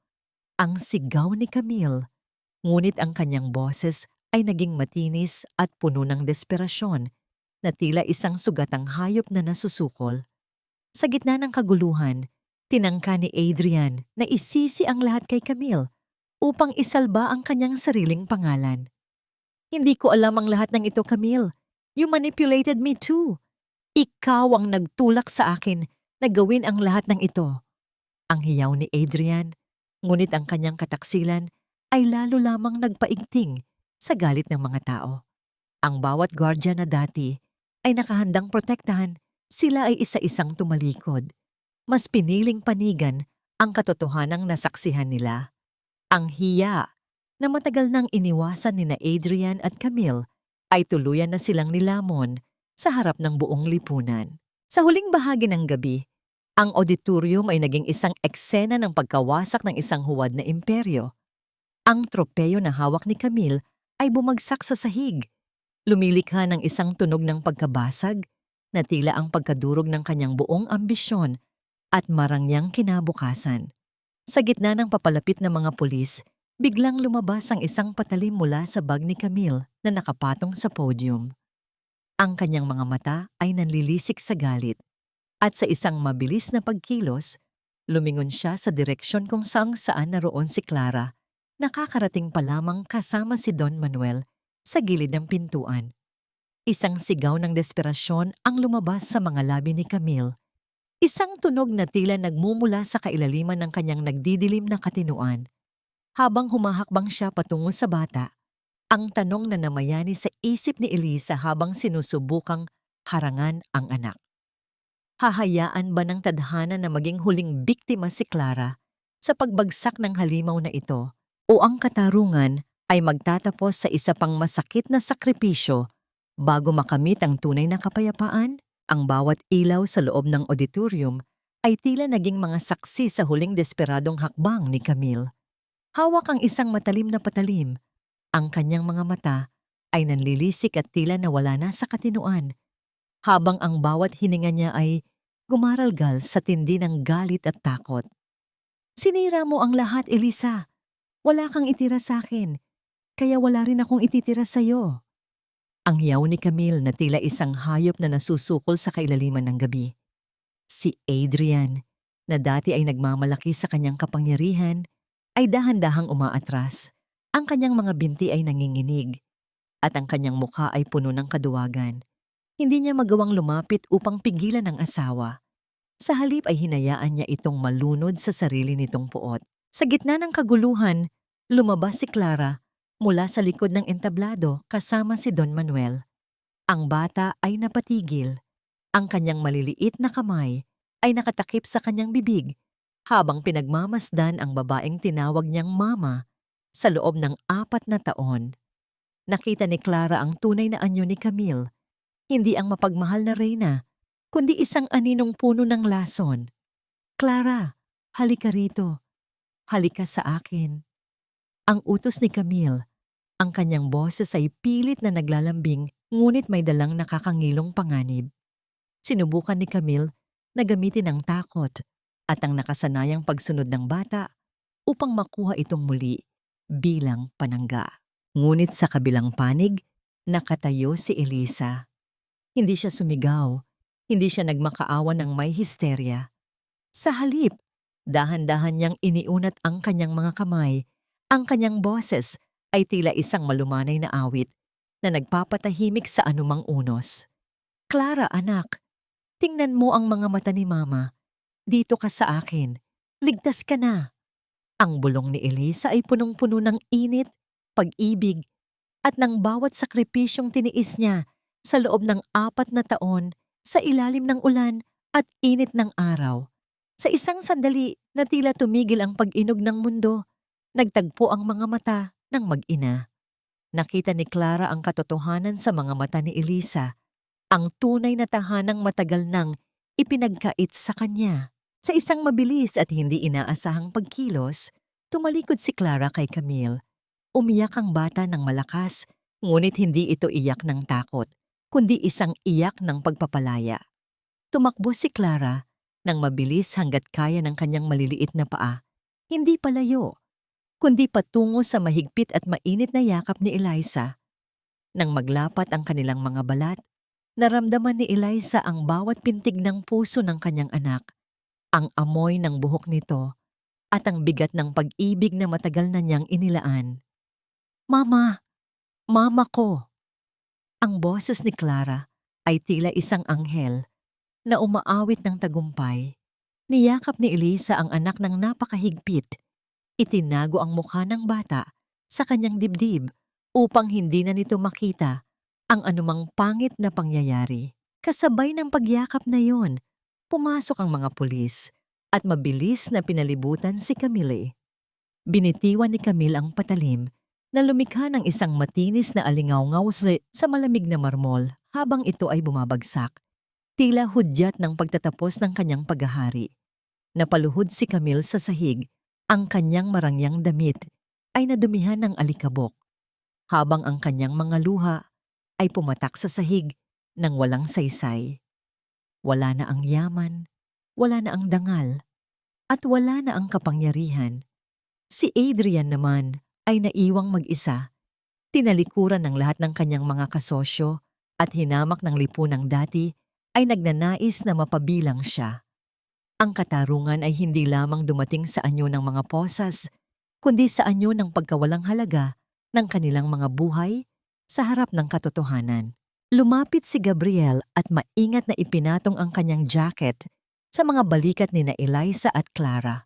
Ang sigaw ni Camille. Ngunit ang kanyang boses ay naging matinis at puno ng desperasyon na tila isang sugatang hayop na nasusukol. Sa gitna ng kaguluhan, tinangka ni Adrian na isisi ang lahat kay Camille upang isalba ang kanyang sariling pangalan. Hindi ko alam ang lahat ng ito, Camille. You manipulated me too. Ikaw ang nagtulak sa akin na gawin ang lahat ng ito. Ang hiyaw ni Adrian, ngunit ang kanyang kataksilan ay lalo lamang nagpaigting sa galit ng mga tao. Ang bawat guardia na dati ay nakahandang protektahan, sila ay isa-isang tumalikod. Mas piniling panigan ang katotohanang nasaksihan nila. Ang hiya na matagal nang iniwasan ni na Adrian at Camille ay tuluyan na silang nilamon sa harap ng buong lipunan. Sa huling bahagi ng gabi, ang auditorium ay naging isang eksena ng pagkawasak ng isang huwad na imperyo. Ang tropeo na hawak ni Camille ay bumagsak sa sahig. Lumilikha ng isang tunog ng pagkabasag na tila ang pagkadurog ng kanyang buong ambisyon at marangyang kinabukasan. Sa gitna ng papalapit na mga pulis, biglang lumabas ang isang patalim mula sa bag ni Camille na nakapatong sa podium. Ang kanyang mga mata ay nanlilisik sa galit at sa isang mabilis na pagkilos, lumingon siya sa direksyon kung saan naroon si Clara, nakakarating pa lamang kasama si Don Manuel sa gilid ng pintuan. Isang sigaw ng desperasyon ang lumabas sa mga labi ni Camille. Isang tunog na tila nagmumula sa kailaliman ng kanyang nagdidilim na katinuan. Habang humahakbang siya patungo sa bata, ang tanong na namayani sa isip ni Elisa habang sinusubukang harangan ang anak. Hahayaan ba ng tadhana na maging huling biktima si Clara sa pagbagsak ng halimaw na ito o ang katarungan ay magtatapos sa isa pang masakit na sakripisyo bago makamit ang tunay na kapayapaan? Ang bawat ilaw sa loob ng auditorium ay tila naging mga saksi sa huling desperadong hakbang ni Camille. Hawak ang isang matalim na patalim. Ang kanyang mga mata ay nanlilisik at tila nawala na sa katinuan, habang ang bawat hininga niya ay gumaralgal sa tindi ng galit at takot. Sinira mo ang lahat, Elisa. Wala kang itira sa akin, kaya wala rin akong ititira sa'yo. Ang yaw ni Camille na tila isang hayop na nasusukol sa kailaliman ng gabi. Si Adrian, na dati ay nagmamalaki sa kanyang kapangyarihan, ay dahan-dahang umaatras. Ang kanyang mga binti ay nanginginig, at ang kanyang mukha ay puno ng kaduwagan. Hindi niya magawang lumapit upang pigilan ang asawa. Sa halip ay hinayaan niya itong malunod sa sarili nitong puot. Sa gitna ng kaguluhan, lumabas si Clara mula sa likod ng entablado kasama si Don Manuel. Ang bata ay napatigil. Ang kanyang maliliit na kamay ay nakatakip sa kanyang bibig habang pinagmamasdan ang babaeng tinawag niyang mama sa loob ng 4 na taon. Nakita ni Clara ang tunay na anyo ni Camille, hindi ang mapagmahal na reyna, kundi isang aninong puno ng lason. Clara, halika rito. Halika sa akin. Ang utos ni Camille. Ang kanyang boses ay pilit na naglalambing ngunit may dalang nakakangilong panganib. Sinubukan ni Camille na gamitin ang takot at ang nakasanayang pagsunod ng bata upang makuha itong muli bilang panangga. Ngunit sa kabilang panig, nakatayo si Elisa. Hindi siya sumigaw, hindi siya nagmakaawa ng may histerya. Sa halip, dahan-dahan niyang iniunat ang kanyang mga kamay, ang kanyang boses ay tila isang malumanay na awit na nagpapatahimik sa anumang unos. Clara, anak, tingnan mo ang mga mata ni Mama. Dito ka sa akin. Ligtas ka na. Ang bulong ni Elisa ay punong-puno ng init, pag-ibig, at ng bawat sakripisyong tiniis niya sa loob ng 4 na taon sa ilalim ng ulan at init ng araw. Sa isang sandali na tila tumigil ang pag-inog ng mundo, nagtagpo ang mga mata ng mag-ina. Nakita ni Clara ang katotohanan sa mga mata ni Elisa, ang tunay na tahanang matagal nang ipinagkait sa kanya. Sa isang mabilis at hindi inaasahang pagkilos, tumalikod si Clara kay Camille. Umiyak ang bata ng malakas, ngunit hindi ito iyak ng takot, kundi isang iyak ng pagpapalaya. Tumakbo si Clara nang mabilis hanggat kaya ng kanyang maliliit na paa, hindi palayo, kundi patungo sa mahigpit at mainit na yakap ni Eliza. Nang maglapat ang kanilang mga balat, naramdaman ni Eliza ang bawat pintig ng puso ng kanyang anak, ang amoy ng buhok nito, at ang bigat ng pag-ibig na matagal na niyang inilaan. Mama! Mama ko! Ang boses ni Clara ay tila isang anghel na umaawit ng tagumpay. Niyakap ni Eliza ang anak ng napakahigpit. Itinago ang mukha ng bata sa kanyang dibdib upang hindi na nito makita ang anumang pangit na pangyayari. Kasabay ng pagyakap na yon, pumasok ang mga pulis at mabilis na pinalibutan si Camille. Binitiwan ni Camille ang patalim na lumikha ng isang matinis na alingawngaw sa malamig na marmol habang ito ay bumabagsak. Tila hudyat ng pagtatapos ng kanyang paghahari. Napaluhod si Camille sa sahig. Ang kanyang marangyang damit ay nadumihan ng alikabok, habang ang kanyang mga luha ay pumatak sa sahig ng walang saysay. Wala na ang yaman, wala na ang dangal, at wala na ang kapangyarihan. Si Adrian naman ay naiwang mag-isa. Tinalikuran ng lahat ng kanyang mga kasosyo at hinamak ng lipunang dati ay nagnanais na mapabilang siya. Ang katarungan ay hindi lamang dumating sa anyo ng mga posas, kundi sa anyo ng pagkawalang halaga ng kanilang mga buhay sa harap ng katotohanan. Lumapit si Gabriel at maingat na ipinatong ang kanyang jacket sa mga balikat ni na Eliza at Clara.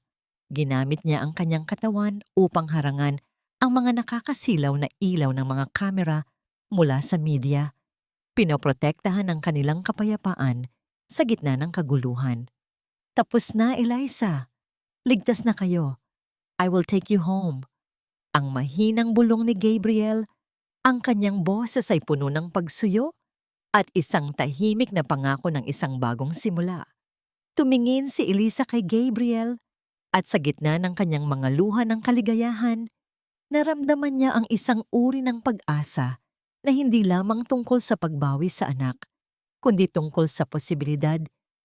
Ginamit niya ang kanyang katawan upang harangan ang mga nakakasilaw na ilaw ng mga kamera mula sa media. Pinoprotektahan ang kanilang kapayapaan sa gitna ng kaguluhan. Tapos na, Eliza. Ligtas na kayo. I will take you home. Ang mahinang bulong ni Gabriel, ang kanyang boses ay puno ng pagsuyo at isang tahimik na pangako ng isang bagong simula. Tumingin si Eliza kay Gabriel at sa gitna ng kanyang mga luha ng kaligayahan, naramdaman niya ang isang uri ng pag-asa na hindi lamang tungkol sa pagbawi sa anak, kundi tungkol sa posibilidad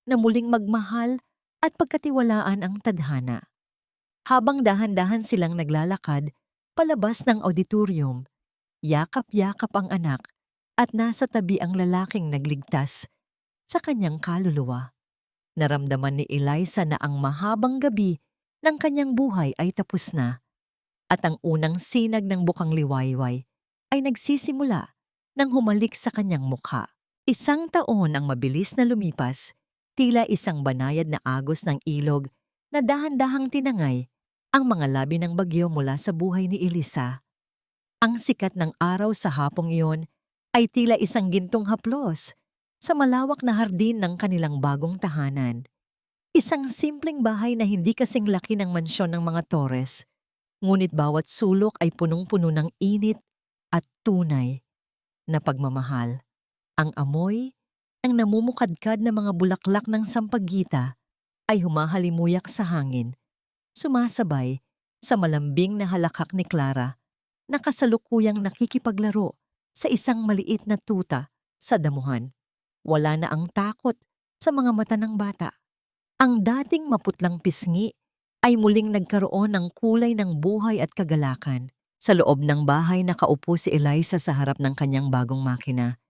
na muling magmahal at pagkatiwalaan ang tadhana. Habang dahan-dahan silang naglalakad palabas ng auditorium, yakap-yakap ang anak at nasa tabi ang lalaking nagligtas sa kanyang kaluluwa. Naramdaman ni Eliza na ang mahabang gabi ng kanyang buhay ay tapos na at ang unang sinag ng bukang liwayway ay nagsisimula nang humalik sa kanyang mukha. Isang taon ang mabilis na lumipas, tila isang banayad na agos ng ilog na dahan-dahang tinangay ang mga labi ng bagyo mula sa buhay ni Eliza. Ang sikat ng araw sa hapong iyon ay tila isang gintong haplos sa malawak na hardin ng kanilang bagong tahanan. Isang simpleng bahay na hindi kasing laki ng mansyon ng mga Torres, ngunit bawat sulok ay punong-puno ng init at tunay na pagmamahal. Ang amoy ng namumukadkad na mga bulaklak ng sampagita ay humahalimuyak sa hangin, sumasabay sa malambing na halakhak ni Clara na kasalukuyang nakikipaglaro sa isang maliit na tuta sa damuhan. Wala na ang takot sa mga mata ng bata. Ang dating maputlang pisngi ay muling nagkaroon ng kulay ng buhay at kagalakan. Sa loob ng bahay nakaupo si Eliza sa harap ng kanyang bagong makina.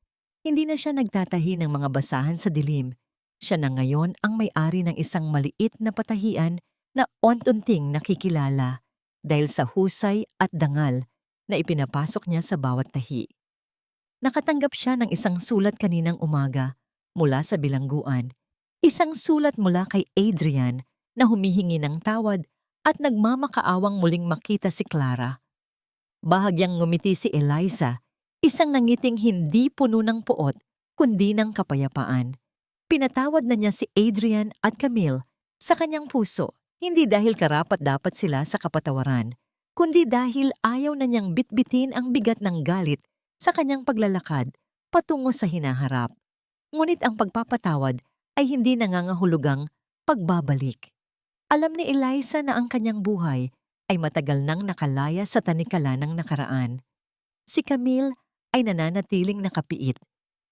Hindi na siya nagtatahi ng mga basahan sa dilim. Siya na ngayon ang may-ari ng isang maliit na patahian na unti-unting nakikilala dahil sa husay at dangal na ipinapasok niya sa bawat tahi. Nakatanggap siya ng isang sulat kaninang umaga mula sa bilangguan. Isang sulat mula kay Adrian na humihingi ng tawad at nagmamakaawang muling makita si Clara. Bahagyang ngumiti si Eliza, isang nangiting hindi puno ng puot kundi ng kapayapaan. Pinatawad na niya si Adrian at Camille sa kanyang puso, hindi dahil karapat-dapat sila sa kapatawaran, kundi dahil ayaw na niyang bitbitin ang bigat ng galit sa kanyang paglalakad patungo sa hinaharap. Ngunit ang pagpapatawad ay hindi nangangahulugang pagbabalik. Alam ni Eliza na ang kanyang buhay ay matagal nang nakalaya sa tanikala ng nakaraan. Si Camille ay nananatiling nakapiit,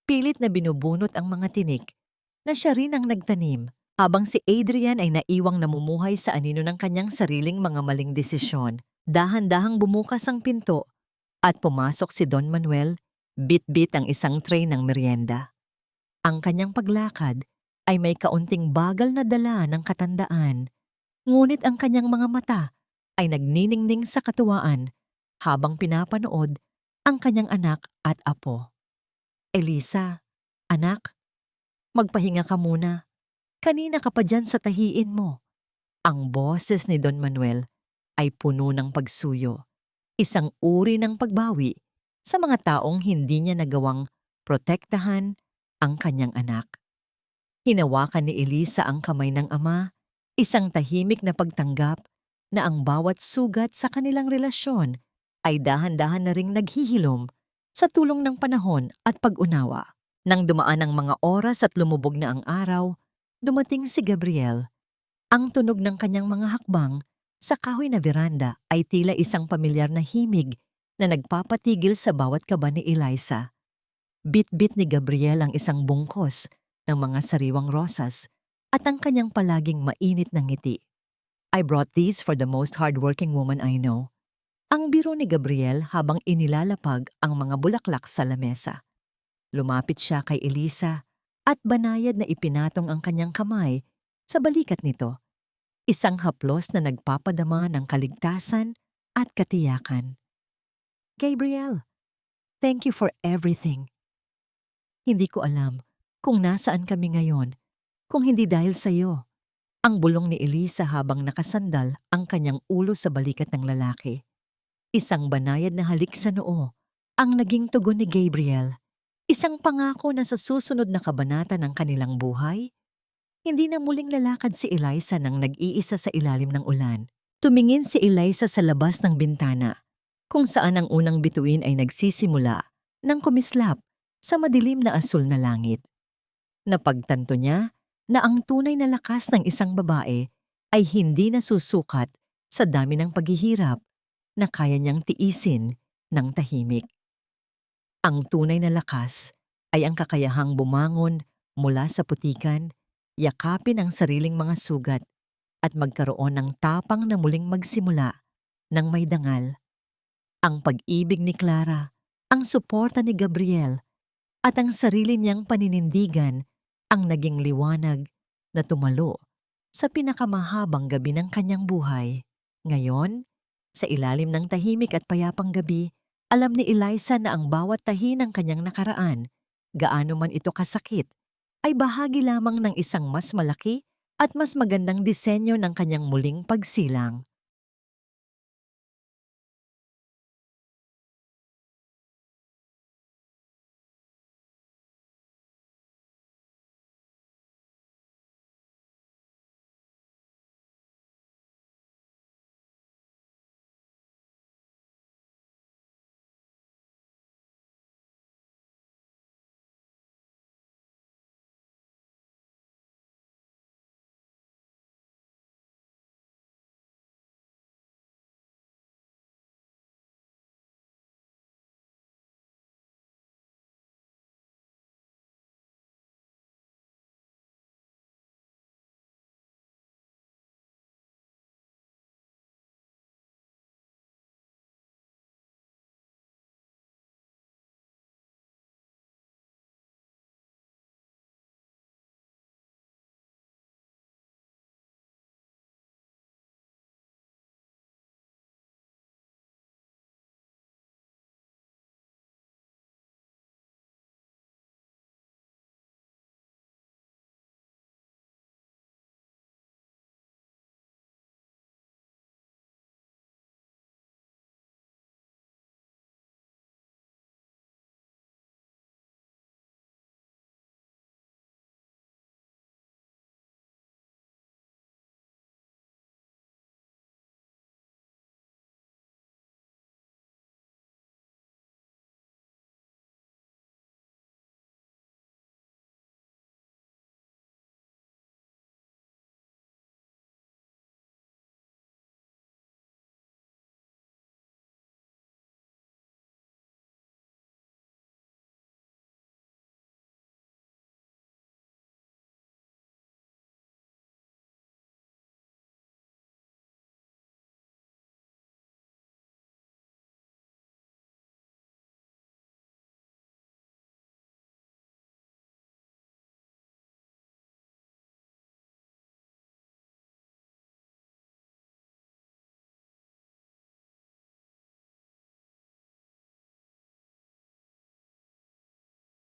pilit na binubunot ang mga tinik na siya rin ang nagtanim, habang si Adrian ay naiwang namumuhay sa anino ng kanyang sariling mga maling desisyon. Dahan-dahang bumukas ang pinto at pumasok si Don Manuel, bit-bit ang isang tray ng merienda. Ang kanyang paglakad ay may kaunting bagal na dala ng katandaan, ngunit ang kanyang mga mata ay nagniningning sa katuwaan habang pinapanood ang kanyang anak at apo. Eliza, anak, magpahinga ka muna. Kanina ka pa dyan sa tahiin mo. Ang boses ni Don Manuel ay puno ng pagsuyo, isang uri ng pagbawi sa mga taong hindi niya nagawang protektahan ang kanyang anak. Hinawakan ni Eliza ang kamay ng ama, isang tahimik na pagtanggap na ang bawat sugat sa kanilang relasyon ay dahan-dahan na ring naghihilom sa tulong ng panahon at pag-unawa. Nang dumaan ang mga oras at lumubog na ang araw, dumating si Gabriel. Ang tunog ng kanyang mga hakbang sa kahoy na veranda ay tila isang pamilyar na himig na nagpapatigil sa bawat kaba ni Eliza. Bit-bit ni Gabriel ang isang bungkos ng mga sariwang rosas at ang kanyang palaging mainit na ngiti. I brought these for the most hardworking woman I know. Ang biro ni Gabriel habang inilalapag ang mga bulaklak sa lamesa. Lumapit siya kay Eliza at banayad na ipinatong ang kanyang kamay sa balikat nito. Isang haplos na nagpapadama ng kaligtasan at katiyakan. Gabriel, thank you for everything. Hindi ko alam kung nasaan kami ngayon kung hindi dahil sa iyo. Ang bulong ni Elisa habang nakasandal ang kanyang ulo sa balikat ng lalaki. Isang banayad na halik sa noo ang naging tugon ni Gabriel. Isang pangako na sa susunod na kabanata ng kanilang buhay, hindi na muling lalakad si Eliza nang nag-iisa sa ilalim ng ulan. Tumingin si Eliza sa labas ng bintana, kung saan ang unang bituin ay nagsisimula ng kumislap sa madilim na asul na langit. Napagtanto niya na ang tunay na lakas ng isang babae ay hindi nasusukat sa dami ng paghihirap na kaya niyang tiisin ng tahimik. Ang tunay na lakas ay ang kakayahang bumangon mula sa putikan, yakapin ang sariling mga sugat at magkaroon ng tapang na muling magsimula ng may dangal. Ang pag-ibig ni Clara, ang suporta ni Gabriel at ang sarili niyang paninindigan ang naging liwanag na tumalo sa pinakamahabang gabi ng kanyang buhay. Ngayon, sa ilalim ng tahimik at payapang gabi, alam ni Eliza na ang bawat tahi ng kanyang nakaraan, gaano man ito kasakit, ay bahagi lamang ng isang mas malaki at mas magandang disenyo ng kanyang muling pagsilang.